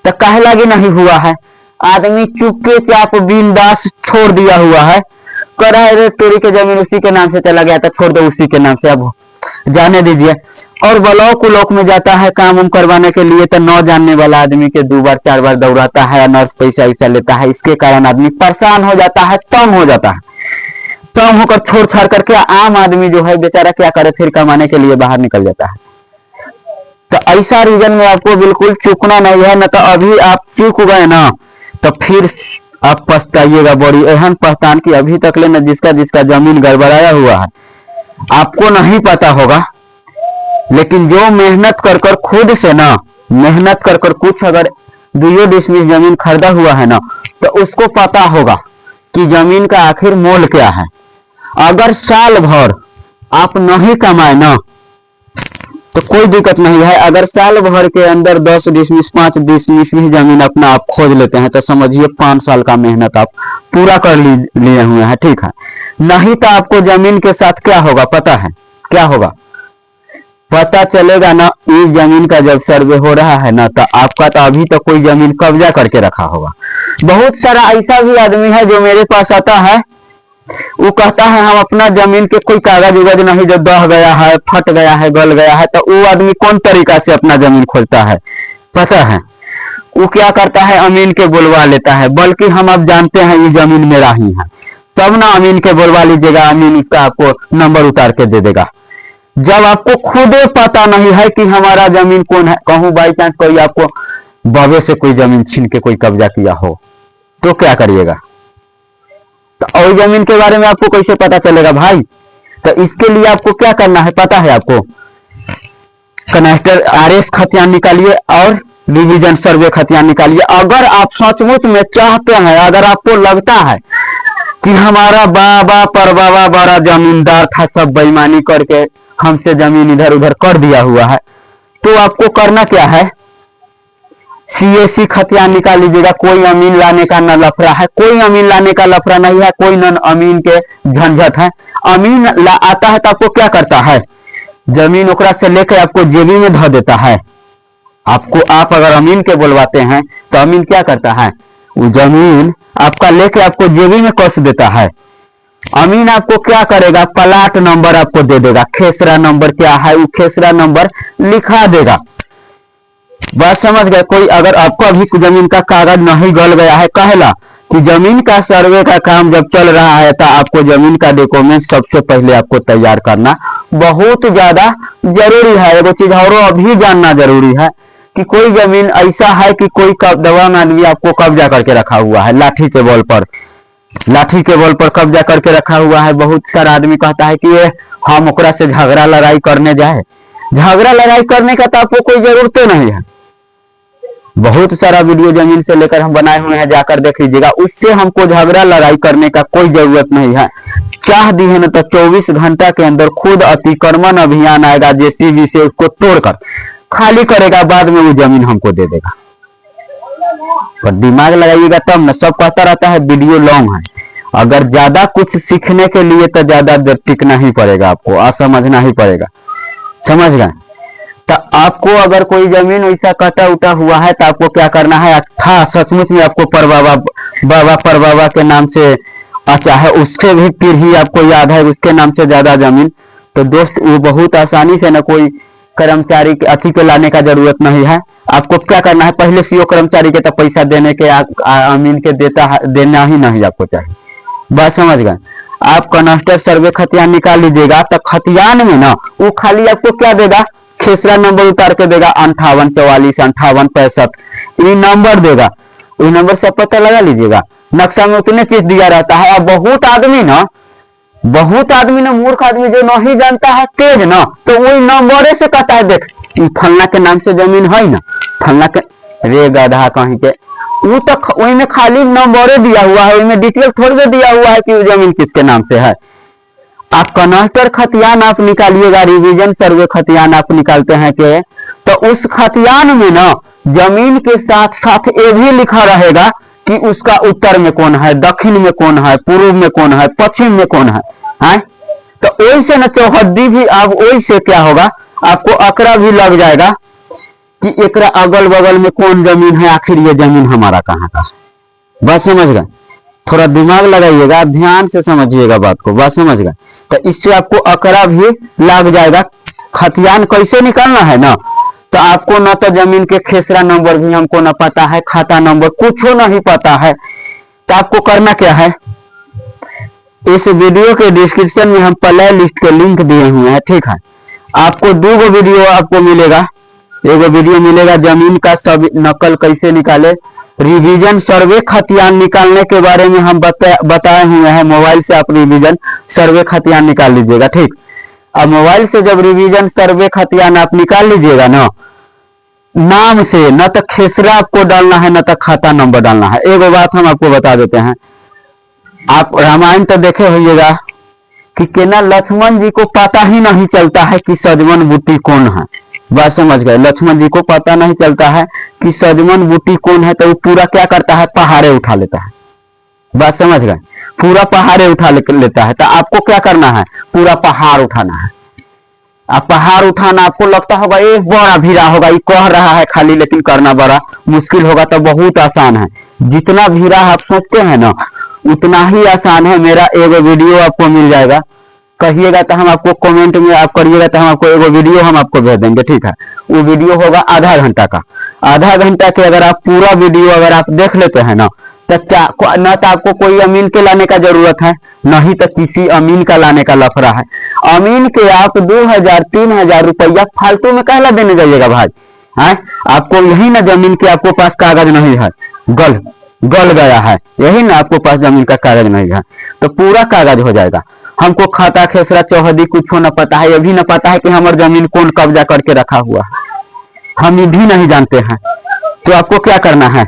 [SPEAKER 1] तो काहे लागी नहीं हुआ है, आदमी चुपके चाप बिंदास छोड़ दिया हुआ है, करा रे तोरी के जमीन उसी के नाम से चला गया था, छोड़ दो उसी के नाम से, अब जाने दीजिए। और ब्लॉक उलॉक में जाता है काम उम करवाने के लिए, तो न जानने वाला आदमी के 2 बार 4 बार दौड़ाता है, नर्स पैसा ऐसा लेता है, इसके कारण आदमी परेशान हो जाता है, तंग हो जाता है। तंग होकर छोड़ छाड़ करके आम आदमी जो है बेचारा क्या करे, फिर कमाने के लिए बाहर निकल जाता है। तो ऐसा रीजन में आपको बिल्कुल चूकना नहीं है, न तो अभी आप चूक गए ना तो फिर आप पछताइएगा बड़ी, एहन पहचान की अभी तक ले न जिसका जिसका जमीन गड़बड़ाया हुआ है आपको नहीं पता होगा, लेकिन जो मेहनत कर कर खुद से ना, मेहनत कर कर कुछ अगर 2 डिसमिल जमीन खरीदा हुआ है ना, तो उसको पता होगा कि जमीन का आखिर मोल क्या है। अगर साल भर आप नहीं कमाए ना, तो कोई दिक्कत नहीं है। अगर साल भर के अंदर 10 डिसमिस 5 डिसमिस भी जमीन अपना आप खोज लेते हैं तो समझिए 5 साल का मेहनत आप पूरा कर लिए हुए हैं, ठीक है। नहीं तो आपको जमीन के साथ क्या होगा पता है, क्या होगा पता चलेगा ना, इस जमीन का जब सर्वे हो रहा है ना, तो आपका तो अभी तो कोई जमीन कब्जा करके रखा होगा। बहुत सारा ऐसा भी आदमी है जो मेरे पास आता है, वो कहता है हम अपना जमीन के कोई कागज उगज नहीं, जो दह गया है, फट गया है, गल गया है, तो वो आदमी कौन तरीका से अपना जमीन खोलता है पता है? वो क्या करता है, अमीन के बुलवा लेता है। बल्कि हम अब जानते हैं ये जमीन मेरा ही है, तब ना अमीन के बुलवा लीजिएगा, अमीन उसका आपको नंबर उतार के दे देगा। जब आपको खुद पता नहीं है कि हमारा जमीन कौन है, कहूं बाई चांस कोई आपको बबे से कोई जमीन छीन के कोई कब्जा किया हो तो क्या करिएगा? तो और जमीन के बारे में आपको कैसे पता चलेगा भाई? तो इसके लिए आपको क्या करना है पता है आपको? कनेक्टर आरएस खतियान निकालिए और डिवीजन सर्वे खतियान निकालिए। अगर आप सचमुच में चाहते हैं, अगर आपको लगता है कि हमारा बाबा परबाबा बड़ा जमींदार था, सब बेईमानी करके हमसे जमीन इधर उधर कर दिया हुआ है, तो आपको करना क्या है, सीएसी खतियान निकाल लीजिएगा। कोई अमीन लाने का न लफड़ा है, कोई अमीन लाने का लफड़ा नहीं है, कोई न अमीन के झंझट है। अमीन आता है तो आपको क्या करता है, जमीन ओकरा से लेकर आपको जेबी में धो देता है। आपको आप अगर अमीन के बुलवाते हैं तो अमीन क्या करता है, वो जमीन आपका लेके आपको जेबी में कस देता है। अमीन आपको क्या करेगा, प्लाट नंबर आपको दे देगा, खेसरा नंबर क्या है वो खेसरा नंबर लिखा देगा। बात समझ गए? कोई अगर आपको अभी जमीन का कागज नहीं गल गया है, कहला कि जमीन का सर्वे का काम जब चल रहा है तो आपको जमीन का डॉक्यूमेंट सबसे पहले आपको तैयार करना बहुत ज्यादा जरूरी है। एगो चीज और अभी जानना जरूरी है कि कोई जमीन ऐसा है कि कोई दवान आदमी आपको कब्जा करके रखा हुआ है, लाठी के बल पर, लाठी के बल पर कब्जा करके रखा हुआ है। बहुत सारा आदमी कहता है कि ये हम ओकरा से झगड़ा लड़ाई करने जाए। झगड़ा लड़ाई करने का तो आपको कोई जरूरत नहीं है। बहुत सारा वीडियो जमीन से लेकर हम बनाए हुए हैं, जाकर देख लीजिएगा। उससे हमको झगड़ा लड़ाई करने का कोई जरूरत नहीं है। चाह दी है ना तो 24 घंटा के अंदर खुद अतिक्रमण अभियान आएगा, जेसीबी से उसको तोड़कर खाली करेगा, बाद में वो जमीन हमको दे देगा। पर दिमाग लगाइएगा तब ना। सब कहता रहता है वीडियो लॉन्ग है, अगर ज्यादा कुछ सीखने के लिए तो ज्यादा देर टिकना ही पड़ेगा, आपको समझना ही पड़ेगा, समझ गए? तो आपको अगर कोई जमीन वैसा कटा उटा हुआ है तो आपको क्या करना है, था सचमुच में आपको परबाबा बाबा परबाबा के नाम से अच्छा है, उससे भी पीढ़ी आपको याद है, उसके नाम से ज्यादा जमीन, तो दोस्त वो बहुत आसानी से ना, कोई कर्मचारी के अथी के लाने का जरूरत नहीं है। आपको क्या करना है, पहले सीओ कर्मचारी के तो पैसा देने के अमीन के देना ही नहीं आपको चाहिए। बात समझ गए? आप कनस्टर सर्वे खतियान निकाल लीजिएगा तो खतियान में ना वो खाली आपको क्या देगा, खेसरा नंबर उतार के देगा, 58 44 58 65 ये नंबर देगा। ये नंबर से पता लगा लीजिएगा। नक्शा में उतने चीज दिया रहता है। अब बहुत आदमी ना मूर्ख आदमी जो नहीं जानता है तेज ना, तो वही नंबरे से कहता है देख फलना के नाम से जमीन है ना, फलना के रे गधा कहीं के, वो तो वही में खाली नंबरे दिया हुआ है, उसमें डिटेल थोड़ी दिया हुआ है कि वो जमीन किसके नाम से है। आप कनस्टर खतियान आप निकालिएगा, रिवीजन सर्वे खतियान आप निकालते हैं के, तो उस खतियान में ना जमीन के साथ साथ ये भी लिखा रहेगा कि उसका उत्तर में कौन है, दक्षिण में कौन है, पूर्व में कौन है, पश्चिम में कौन है। तो वैसे ना चौहद्दी भी आप वैसे क्या होगा, आपको आंकड़ा भी लग जाएगा कि एकरा अगल बगल में कौन जमीन है, आखिर ये जमीन हमारा कहाँ का है। बस समझ गए? थोड़ा दिमाग लगाइएगा, ध्यान से समझिएगा बात को। बात समझ गए? तो इससे आपको आंकड़ा भी लग जाएगा। खतियान कैसे निकालना है ना, तो आपको न तो जमीन के खेसरा नंबर भी हमको न पता है, खाता नंबर कुछ नहीं पता है, तो आपको करना क्या है, इस वीडियो के डिस्क्रिप्शन में हम प्ले लिस्ट के लिंक दिए हुए हैं, ठीक है। आपको 2 वीडियो आपको मिलेगा। एगो वीडियो मिलेगा जमीन का सब नकल कैसे निकाले, रिवीजन सर्वे खतियान निकालने के बारे में हम बताए हुए हैं। मोबाइल से आप रिवीजन सर्वे खतियान निकाल लीजिएगा, ठीक। अब मोबाइल से जब रिवीजन सर्वे खतियान आप निकाल लीजिएगा ना, नाम से न तो खेसरा आपको डालना है, न तो खाता नंबर डालना है। एक बात हम आपको बता देते हैं, आप रामायण तो देखे होइएगा कि केना लक्ष्मण जी को पता ही नहीं चलता है कि सजमन बूटी कौन है। बात समझ गए। लक्ष्मण जी को पता नहीं चलता है कि सजमन बूटी कौन है, तो वो पूरा क्या करता है, पहाड़े उठा लेता है। बात समझ गए, पूरा पहाड़े उठा लेता है। तो आपको क्या करना है, पूरा पहाड़ उठाना है। आप पहाड़ उठाना, आपको लगता होगा ये बड़ा भीड़ा होगा, ये कह रहा है खाली, लेकिन करना बड़ा मुश्किल होगा। तो बहुत आसान है, जितना भीड़ा आप सोचते हैं ना उतना ही आसान है। मेरा एगो वीडियो आपको मिल जाएगा, कहिएगा तो हम आपको कमेंट में आप करिएगा तो हम आपको एगो वीडियो हम आपको भेज देंगे, ठीक है। वो वीडियो होगा आधा घंटा का। आधा घंटा के अगर आप पूरा वीडियो अगर आप देख लेते हैं ना, तो क्या न तो आपको कोई अमीन के लाने का जरूरत है, नहीं तो किसी अमीन का लाने का लफड़ा है। अमीन के आप 2000-3000 रुपया फालतू में कहला देने जाइएगा भाई, है आपको यही ना जमीन के आपको पास कागज नहीं है, गल गया है, यही ना आपको पास जमीन का कागज नहीं है, तो पूरा कागज हो जाएगा। हमको खाता खेसरा चौहदी कुछ न पता है, ये भी न पता है कि हमारी जमीन कौन कब्जा करके रखा हुआ है, हम ये भी नहीं जानते हैं। तो आपको क्या करना है,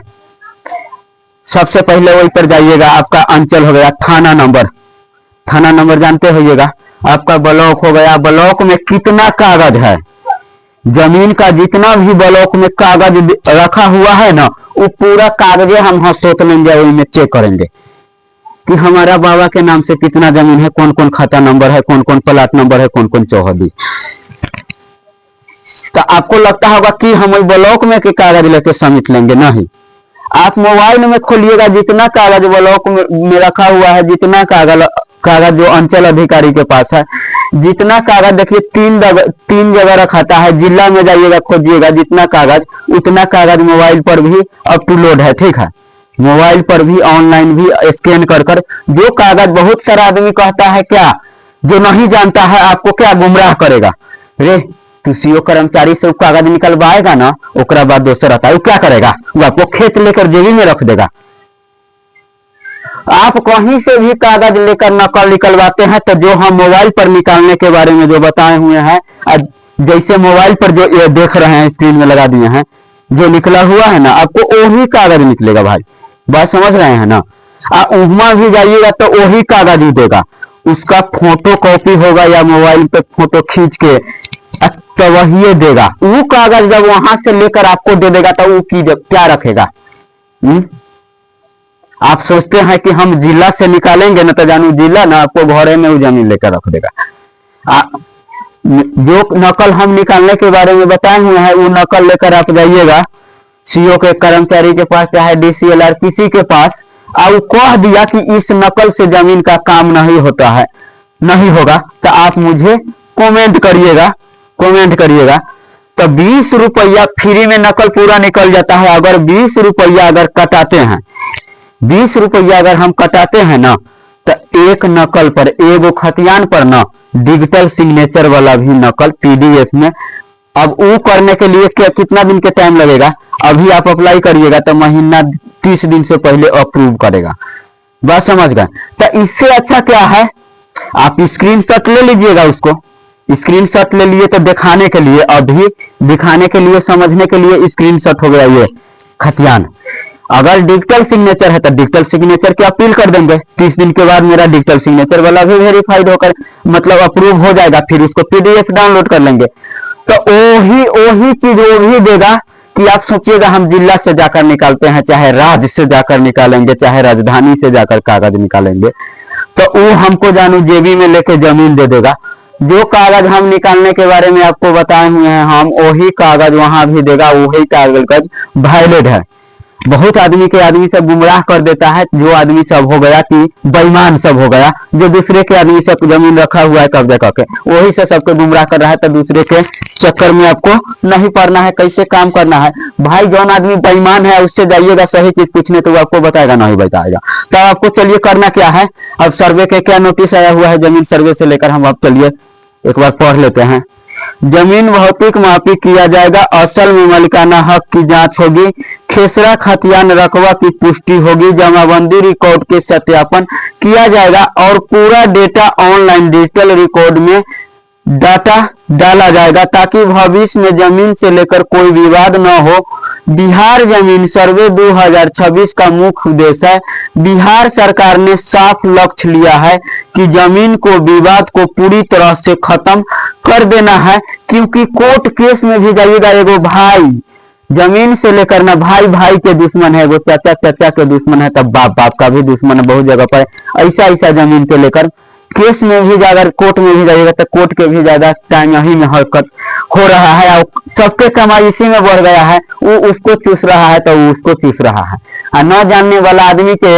[SPEAKER 1] सबसे पहले वही पर जाइएगा, आपका अंचल हो गया, थाना नंबर जानते होइएगा, आपका ब्लॉक हो गया, ब्लॉक में कितना कागज है, जमीन का जितना भी ब्लॉक में कागज रखा हुआ है ना, वो पूरा कागजे हम सोच लेंगे, वही में चेक करेंगे कि हमारा बाबा के नाम से कितना जमीन है, कौन कौन खाता नंबर है, कौन कौन प्लाट नंबर है, कौन कौन चौहदी। तो आपको लगता होगा कि हम ब्लॉक में के कागज लेके समिट लेंगे, नहीं। आप मोबाइल में खोलिएगा, जितना कागज ब्लॉक में रखा हुआ है, जितना कागज जो अंचल अधिकारी के पास है, जितना कागज देखिए तीन जगह रखाता है, जिला में जाइएगा खोजिएगा, जितना कागज उतना कागज मोबाइल पर भी अप टू लोड है, ठीक है। मोबाइल पर भी ऑनलाइन भी स्कैन कर जो कागज, बहुत सारा आदमी कहता है क्या, जो नहीं जानता है आपको क्या गुमराह करेगा, रे तू सीओ कर्मचारी से वो कागज निकलवाएगा ना, ओकरा बाद दोसर आता है, वो क्या करेगा, वो आपको खेत लेकर जेबी में रख देगा। आप कहीं से भी कागज लेकर नकल निकलवाते हैं, तो जो हम मोबाइल पर निकालने के बारे में जो बताए हुए हैं, जैसे मोबाइल पर जो ये देख रहे हैं स्क्रीन में लगा दिए हैं, जो निकला हुआ है ना, आपको वही कागज निकलेगा भाई, बात समझ रहे हैं ना। उहमा भी जाइएगा तो वही कागज ही देगा, उसका फोटो कॉपी होगा या मोबाइल पे फोटो खींच के तो वही देगा। वो कागज जब वहां से लेकर आपको दे देगा तो वो की क्या रखेगा। आप सोचते हैं कि हम जिला से निकालेंगे ना, तो जानू जिला ना आपको घरे में वो जमीन लेकर रख देगा। जो नकल हम निकालने के बारे में बताए हुए हैं, वो नकल लेकर आप जाइएगा सीओ के कर्मचारी के पास, चाहे डीसीएलआर किसी के पास, और कह दिया कि इस नकल से जमीन का काम नहीं होता है, नहीं होगा, तो आप मुझे कमेंट करिएगा। तो 20 रुपया फ्री में नकल पूरा निकल जाता है। अगर 20 रुपया अगर कटाते हैं, 20 रुपया अगर हम कटाते हैं ना, तो एक नकल पर, एगो खतियान पर ना डिजिटल सिग्नेचर वाला भी नकल पीडीएफ में। अब वो करने के लिए कितना दिन के टाइम लगेगा, अभी आप अप्लाई करिएगा तो महीना 30 दिन से पहले अप्रूव करेगा, बात समझ गए। तो इससे अच्छा क्या है, आप स्क्रीनशॉट ले लीजिएगा, उसको स्क्रीनशॉट ले लिए तो दिखाने के लिए, अभी दिखाने के लिए, समझने के लिए स्क्रीनशॉट हो गया ये खतियान। अगर डिजिटल सिग्नेचर है तो डिजिटल सिग्नेचर की अपील कर देंगे, 30 दिन के बाद मेरा डिजिटल सिग्नेचर वाला भी वेरीफाइड होकर मतलब अप्रूव हो जाएगा, फिर उसको पीडीएफ डाउनलोड कर लेंगे। तो वही चीज वो भी देगा कि आप सोचिएगा हम जिला से जाकर निकालते हैं, चाहे राज्य से जाकर निकालेंगे, चाहे राजधानी से जाकर कागज निकालेंगे, तो वो हमको जानू जेबी में लेके जमीन दे देगा। जो कागज हम निकालने के बारे में आपको बताए हुए हैं, हम वही कागज वहां भी देगा, वही कागज वैलिड है। बहुत आदमी सब गुमराह कर देता है, जो आदमी सब हो गया कि बेईमान सब हो गया, जो दूसरे के आदमी सब जमीन रखा हुआ है कब्जा करके, वही से सबको गुमराह कर रहा है। तो दूसरे के चक्कर में आपको नहीं पड़ना है, कैसे काम करना है भाई। जौन आदमी बेईमान है उससे जाइएगा सही चीज पूछने, तो वो आपको बताएगा नहीं बताएगा। तो आपको चलिए करना क्या है, अब सर्वे के क्या नोटिस आया हुआ है जमीन सर्वे से लेकर, हम आप चलिए एक बार पढ़ लेते हैं। जमीन भौतिक मापी किया जाएगा, असल में मालिकाना हक की जांच होगी, खेसरा खतियान रकबा की पुष्टि होगी, जमाबंदी रिकॉर्ड के सत्यापन किया जाएगा और पूरा डेटा ऑनलाइन डिजिटल रिकॉर्ड में डाटा डाला जाएगा, ताकि भविष्य में जमीन से लेकर कोई विवाद न हो। बिहार जमीन सर्वे 2026 का मुख्य उद्देश्य है। बिहार सरकार ने साफ लक्ष्य लिया है कि जमीन को विवाद को पूरी तरह से खत्म कर देना है, क्योंकि कोर्ट केस में भी जाइएगा, एगो भाई जमीन से लेकर ना भाई भाई के दुश्मन है, वो चाचा चाचा के दुश्मन है, तब बाप बाप का भी दुश्मन है। बहुत जगह पर ऐसा ऐसा जमीन को लेकर केस में भी जाकर कोर्ट में भी जाइएगा तो कोर्ट के भी ज्यादा टाइम यही में हरकत हो रहा है, और सबके कमाई इसी में बढ़ गया है। वो उसको चूस रहा है तो वो उसको चूस रहा है। न जानने वाला आदमी के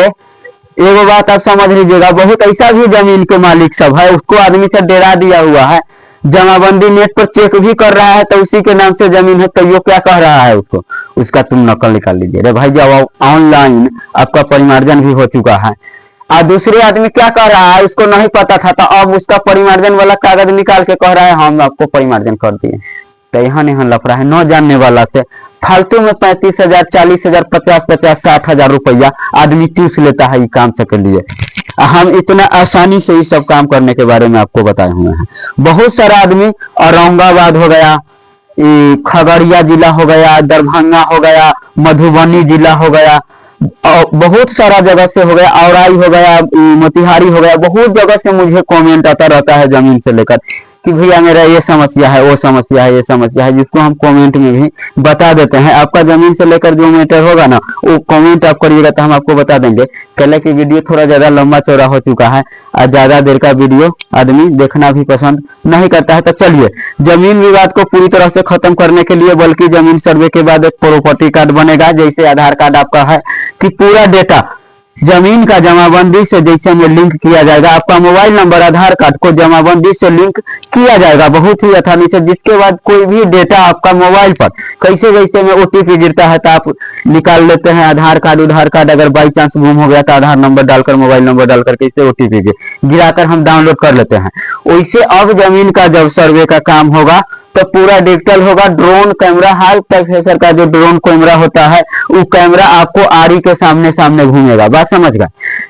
[SPEAKER 1] एगो बात आप समझ लीजिएगा, बहुत ऐसा भी जमीन के मालिक सब है, उसको आदमी से डेरा दिया हुआ है, जमाबंदी नेट पर चेक भी कर रहा है तो उसी के नाम से जमीन है, तो यो क्या कह रहा है उसको, उसका तुम नकल निकाल लीजिए। अरे भाई जब ऑनलाइन आपका परिमार्जन भी हो चुका है, और दूसरे आदमी क्या कह रहा है उसको नहीं पता था, तो अब उसका परिमार्जन वाला कागज निकाल के कह रहा है हम आपको परिमार्जन कर दिए। तो यहाँ लफड़ा है, न जानने वाला से फालतू में 35,000 40,000 50,000 60,000 रुपया आदमी चूस लेता है ये काम के लिए। हम इतना आसानी से ये सब काम करने के बारे में आपको बताए हुए हैं। बहुत सारा आदमी औरंगाबाद हो गया, खगड़िया जिला हो गया, दरभंगा हो गया, मधुबनी जिला हो गया, और बहुत सारा जगह से हो गया, औराई हो गया, मोतिहारी हो गया, बहुत जगह से मुझे कमेंट आता रहता है जमीन से लेकर कि भैया मेरा ये समस्या है, वो समस्या है, ये समस्या है, जिसको हम कमेंट में भी बता देते हैं। आपका जमीन से लेकर जो मैटर होगा ना, वो कमेंट आप करिएगा तो हम आपको बता देंगे। कल की वीडियो थोड़ा ज्यादा लंबा चौड़ा हो चुका है और ज्यादा देर का वीडियो आदमी देखना भी पसंद नहीं करता है। तो चलिए, जमीन विवाद को पूरी तरह से खत्म करने के लिए, बल्कि जमीन सर्वे के बाद एक प्रॉपर्टी कार्ड बनेगा, जैसे आधार कार्ड आपका है, कि पूरा डेटा जमीन का जमाबंदी से जैसे में लिंक किया जाएगा। आपका मोबाइल नंबर आधार कार्ड को जमाबंदी से लिंक किया जाएगा बहुत ही आसानी से, जिसके बाद कोई भी डेटा आपका मोबाइल पर कैसे जैसे में ओटीपी गिरता है तो आप निकाल लेते हैं आधार कार्ड अगर बाई चांस गुम हो गया तो आधार नंबर डालकर, मोबाइल नंबर डालकर कैसे ओटीपी गिराकर हम डाउनलोड कर लेते हैं। वैसे अब जमीन का जब सर्वे का काम होगा तो पूरा डिजिटल होगा। ड्रोन कैमरा, हाल प्रोसेसर का जो ड्रोन कैमरा होता है, वो कैमरा आपको आरी के सामने सामने घूमेगा। बात समझ गए?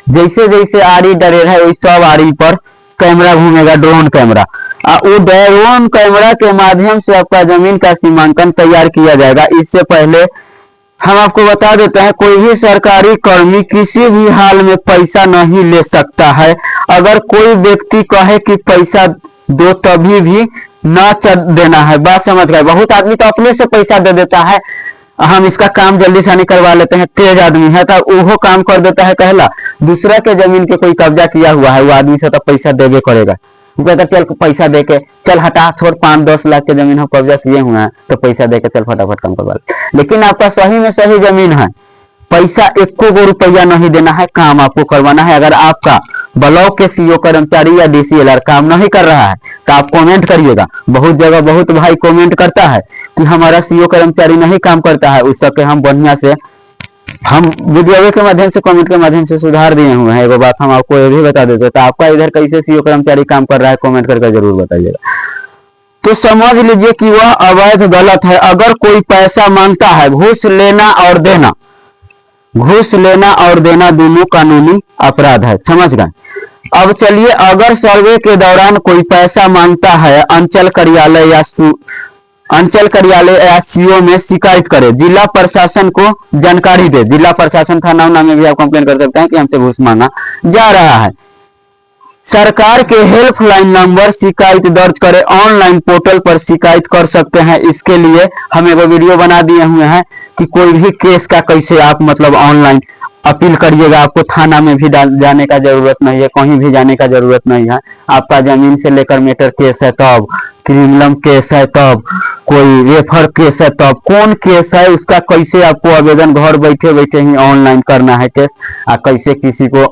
[SPEAKER 1] जैसे जैसे आरी डरेल है वैसे सब आरी पर कैमरा घूमेगा, ड्रोन कैमरा। वो ड्रोन कैमरा के माध्यम से आपका जमीन का सीमांकन तैयार किया जाएगा। इससे पहले हम आपको बता देते हैं, कोई भी सरकारी कर्मी किसी भी हाल में पैसा नहीं ले सकता है। अगर कोई व्यक्ति कहे कि पैसा दो तभी भी ना देना है। बात समझ गए? बहुत आदमी तो अपने से पैसा दे देता है, हम इसका काम जल्दी से निकलवा करवा लेते हैं, तेज आदमी है तो वो काम कर देता है। कहला दूसरा के जमीन के कोई कब्जा किया हुआ है, वो आदमी से तो पैसा देवे करेगा। वो कहता चल पैसा दे के चल हटा, छोड़ 5-10 लाख के जमीन हम कब्जा किए हुए हैं तो पैसा दे के चल फटाफट काम करवा ले। लेकिन आपका सही में सही जमीन है, पैसा 1 रुपया नहीं देना है, काम आपको करवाना है। अगर आपका ब्लॉक के सीओ कर्मचारी या डीसीएलआर काम नहीं कर रहा है तो आप कमेंट करिएगा। बहुत जगह बहुत भाई कमेंट करता है कि हमारा सीओ कर्मचारी नहीं काम करता है, उस सबके हम बढ़िया से हम वीडियो के माध्यम से, कमेंट के माध्यम से सुधार दिए हुए हैं। एगो बात हम आपको ये भी बता देते, तो आपका इधर कैसे सीओ कर्मचारी काम कर रहा है कमेंट करके जरूर बताइएगा। तो समझ लीजिए कि वह अवैध गलत है। अगर कोई पैसा मांगता है, घूस लेना और देना, घूस लेना और देना दोनों कानूनी अपराध है। समझ गए? अब चलिए, अगर सर्वे के दौरान कोई पैसा मांगता है, अंचल कार्यालय या सीओ में शिकायत करे, जिला प्रशासन को जानकारी दे। जिला प्रशासन थाना उना में भी आप कंप्लेन कर सकते हैं कि हमसे घूस मांगा जा रहा है। सरकार के हेल्पलाइन नंबर शिकायत दर्ज करे, ऑनलाइन पोर्टल पर शिकायत कर सकते हैं। इसके लिए हम एक वीडियो बना दिए हुए हैं कि कोई भी केस का कैसे आप मतलब ऑनलाइन अपील करिएगा। आपको थाना में भी जाने का जरूरत नहीं है, कहीं भी जाने का जरूरत नहीं है। आपका जमीन से लेकर मैटर केस है तब, क्रिमिनल केस है तब, कोई रेफर केस है तब, कौन केस है उसका कैसे आपको आवेदन घर बैठे बैठे ही ऑनलाइन करना है केस, और कैसे किसी को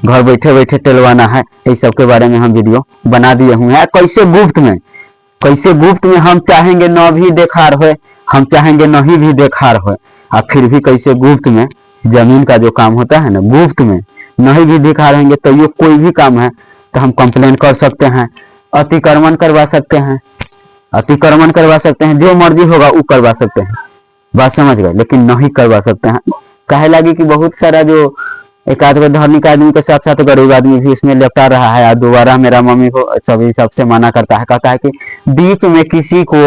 [SPEAKER 1] घर बैठे बैठे टेलवाना है, इस सब के बारे में हम वीडियो बना दिए हुए हैं। कैसे गुप्त में हम चाहेंगे न भी देखार हो, हम चाहेंगे नहीं भी देखार हो, और फिर भी कैसे गुप्त में जमीन का जो काम होता है ना, गुप्त में नहीं भी दिखा रहेंगे तो ये कोई भी काम है तो हम कंप्लेन कर सकते हैं, अतिक्रमण करवा सकते हैं, जो मर्जी होगा वो करवा सकते हैं। बात समझ गए? लेकिन नहीं करवा सकते हैं। कहे लगी कि बहुत सारा जो एक आध धनिक आदमी के साथ साथ गरीब आदमी भी इसमें लिपटा रहा है। दोबारा मेरा मम्मी को सभी सबसे मना करता है, कहता है कि बीच में किसी को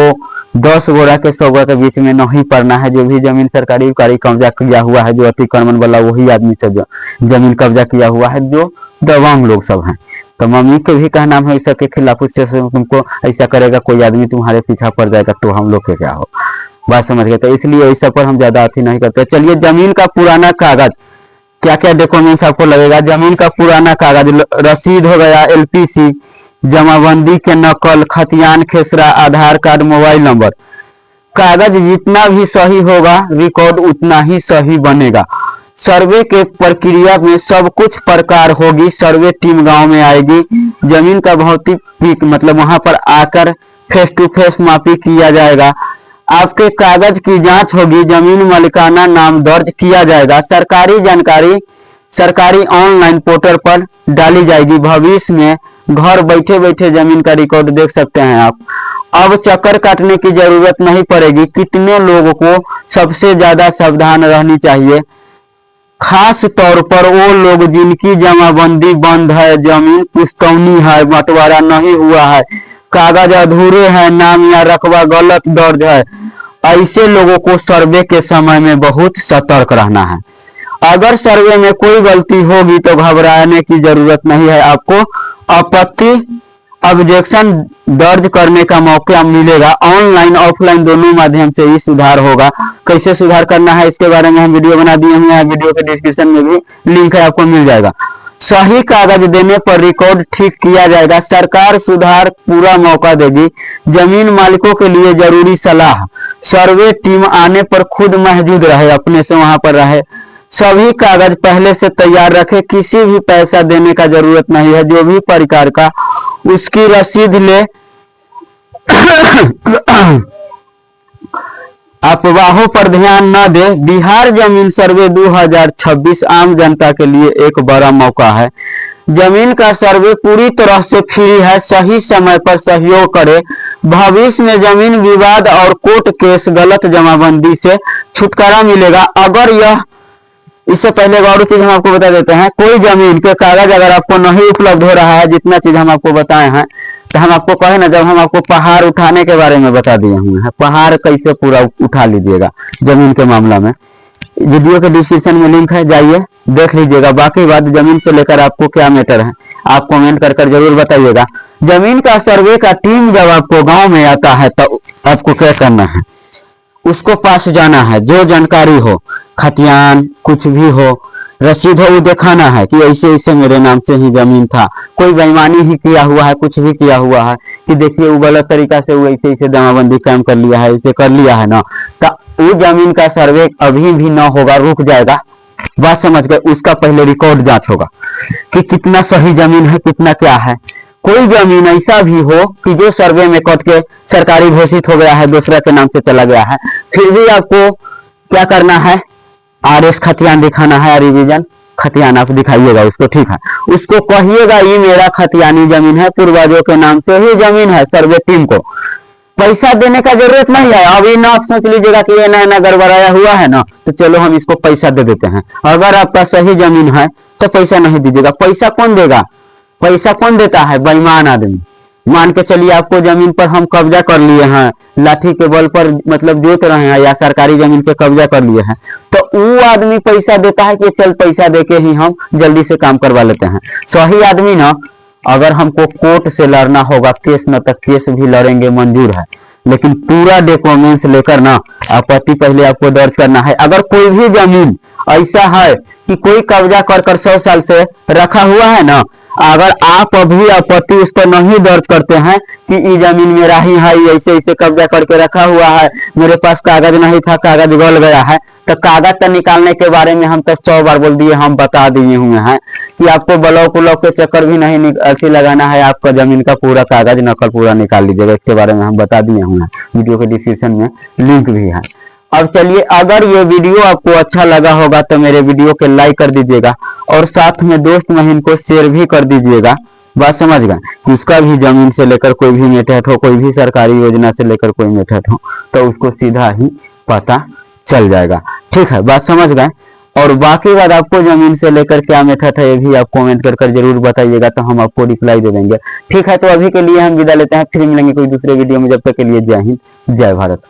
[SPEAKER 1] 10 गोरा के 100 गोरा के बीच में नहीं पड़ना है। जो भी जमीन सरकारी कब्जा किया हुआ है, जो अतिक्रमण वाला वही आदमी से जो जमीन कब्जा किया हुआ है, जो दबंग लोग सब हैं। तो मम्मी के भी कहना है ऐसा के खिलाफ, उससे तुमको ऐसा करेगा कोई आदमी तुम्हारे पीछा पड़ जाएगा तो हम लोग के क्या हो। बात समझ गए। तो इसलिए ऐसा पर हम ज्यादा अति नहीं करते। चलिए, जमीन का पुराना कागज, क्या क्या डॉक्यूमेंट्स आपको लगेगा। जमीन का पुराना कागज, रसीद हो गया, LPC, जमाबंदी के नकल, खतियान खेसरा, आधार कार्ड, मोबाइल नंबर। कागज जितना भी सही होगा रिकॉर्ड उतना ही सही बनेगा। सर्वे के प्रक्रिया में सब कुछ प्रकार होगी। सर्वे टीम गांव में आएगी, जमीन का भौतिक मतलब वहां पर आकर फेस टू फेस मापी किया जाएगा। आपके कागज की जांच होगी, जमीन मालिकाना नाम दर्ज किया जाएगा। सरकारी जानकारी सरकारी ऑनलाइन पोर्टल पर डाली जाएगी। भविष्य में घर बैठे बैठे जमीन का रिकॉर्ड देख सकते हैं आप। अब चक्कर काटने की जरूरत नहीं पड़ेगी। कितने लोगों को सबसे ज्यादा सावधान रहनी चाहिए, खास तौर पर वो लोग जिनकी जमाबंदी बंद है, जमीन पुश्तौनी है, बंटवारा नहीं हुआ है, कागज अधूरे हैं, नाम या रकबा गलत दर्ज है। ऐसे लोगों को सर्वे के समय में बहुत सतर्क रहना है। अगर सर्वे में कोई गलती होगी तो घबराने की जरूरत नहीं है। आपको आपत्ति ऑब्जेक्शन दर्ज करने का मौका मिलेगा। ऑनलाइन ऑफलाइन दोनों माध्यम से ही सुधार होगा। कैसे सुधार करना है इसके बारे में हम वीडियो बना दिए हुए हैं, वीडियो के डिस्क्रिप्शन में भी लिंक है, आपको मिल जाएगा। सही कागज देने पर रिकॉर्ड ठीक किया जाएगा। सरकार सुधार पूरा मौका देगी। जमीन मालिकों के लिए जरूरी सलाह, सर्वे टीम आने पर खुद मौजूद रहे, अपने से वहां पर रहे। सभी कागज पहले से तैयार रखे, किसी भी पैसा देने का जरूरत नहीं है। जो भी प्रकार का उसकी रसीद ले। अफवाहों पर ध्यान न दे। बिहार जमीन सर्वे 2026 आम जनता के लिए एक बड़ा मौका है। जमीन का सर्वे पूरी तरह से फ्री है। सही समय पर सहयोग करे। भविष्य में जमीन विवाद और कोर्ट केस, गलत जमाबंदी से छुटकारा मिलेगा। अगर यह इससे पहले और चीज हम आपको बता देते हैं, कोई जमीन के कागज अगर आपको नहीं उपलब्ध हो रहा है, जितना चीज हम आपको बताए हैं, तो हम आपको कहे ना, जब हम आपको पहाड़ उठाने के बारे में बता दिए हुए हैं, पहाड़ कैसे पूरा उठा लीजिएगा जमीन के मामला में, वीडियो के डिस्क्रिप्शन में लिंक है, जाइए देख लीजिएगा। बाकी बात जमीन से लेकर आपको क्या मैटर है आप कमेंट कर जरूर बताइएगा। जमीन का सर्वे का टीम जब आपको गांव में आता है तो आपको क्या करना है, उसको पास जाना है। जो जानकारी हो, खतियान कुछ भी हो, रसीद हो, वो दिखाना है कि ऐसे ऐसे मेरे नाम से ही जमीन था, कोई बेईमानी ही किया हुआ है, कुछ भी किया हुआ है कि देखिए वो गलत तरीका से वो ऐसे ऐसे जमाबंदी काम कर लिया है, ऐसे कर लिया है ना, तो वो जमीन का सर्वे अभी भी ना होगा, रुक जाएगा। बात समझ गए। उसका पहले रिकॉर्ड जांच होगा कि कितना सही जमीन है, कितना क्या है। कोई जमीन ऐसा भी हो कि जो सर्वे में कट के सरकारी घोषित हो गया है, दूसरा के नाम से चला गया है, फिर भी आपको क्या करना है, RS खतियान दिखाना है, रिवीजन खतियान आप दिखाइएगा उसको, ठीक है। उसको कहिएगा ये मेरा खतियानी जमीन है, पूर्वजों के नाम से ही जमीन है। सर्वे टीम को पैसा देने का जरूरत नहीं है। अभी ना आप सोच लीजिएगा कि ये नया गड़बड़ाया हुआ है ना, तो चलो हम इसको पैसा दे देते हैं। अगर आपका सही जमीन है तो पैसा नहीं दीजिएगा। पैसा कौन देगा, पैसा कौन देता है, बेईमान आदमी। मान के चलिए आपको जमीन पर हम कब्जा कर लिए हैं, लाठी के बल पर मतलब जोत रहे हैं, या सरकारी जमीन पे कब्जा कर लिए हैं, तो वो आदमी पैसा देता है कि चल पैसा देके ही हम जल्दी से काम करवा लेते हैं। सही आदमी ना, अगर हमको कोर्ट से लड़ना होगा केस न, तक केस भी लड़ेंगे, मंजूर है, लेकिन पूरा डॉक्यूमेंट्स लेकर ना आपत्ति पहले आपको दर्ज करना है। अगर कोई भी जमीन ऐसा है कि कोई कब्जा कर 100 साल से रखा हुआ है ना, अगर आप अभी आपत्ति उस पर नहीं दर्ज करते हैं कि ये जमीन मेरा ही है, ऐसे ऐसे कब्जा करके रखा हुआ है, मेरे पास कागज नहीं था, कागज गल गया है, तो कागज का निकालने के बारे में हम तो 100 बार बोल दिए, हम बता दिए हुए हैं कि आपको ब्लॉक उलॉक के चक्कर भी नहीं ऐसे लगाना है। आपका जमीन का पूरा कागज नकल पूरा निकाल लीजिएगा, इसके बारे में हम बता दिए हुए हैं, वीडियो के डिस्क्रिप्शन में लिंक भी है। अब चलिए, अगर ये वीडियो आपको अच्छा लगा होगा तो मेरे वीडियो को लाइक कर दीजिएगा और साथ में दोस्त महिम को शेयर भी कर दीजिएगा। बात समझ गए कि उसका भी जमीन से लेकर कोई भी मेथड हो, कोई भी सरकारी योजना से लेकर कोई मेथड हो, तो उसको सीधा ही पता चल जाएगा। ठीक है, बात समझ गए। और बाकी बात आपको जमीन से लेकर क्या मेथड है ये भी आप कमेंट कर जरूर बताइएगा, तो हम आपको रिप्लाई दे देंगे। ठीक है, तो अभी के लिए हम विदा लेते हैं, फिर मिलेंगे कोई दूसरे वीडियो में। जब तक के लिए जय हिंद, जय भारत।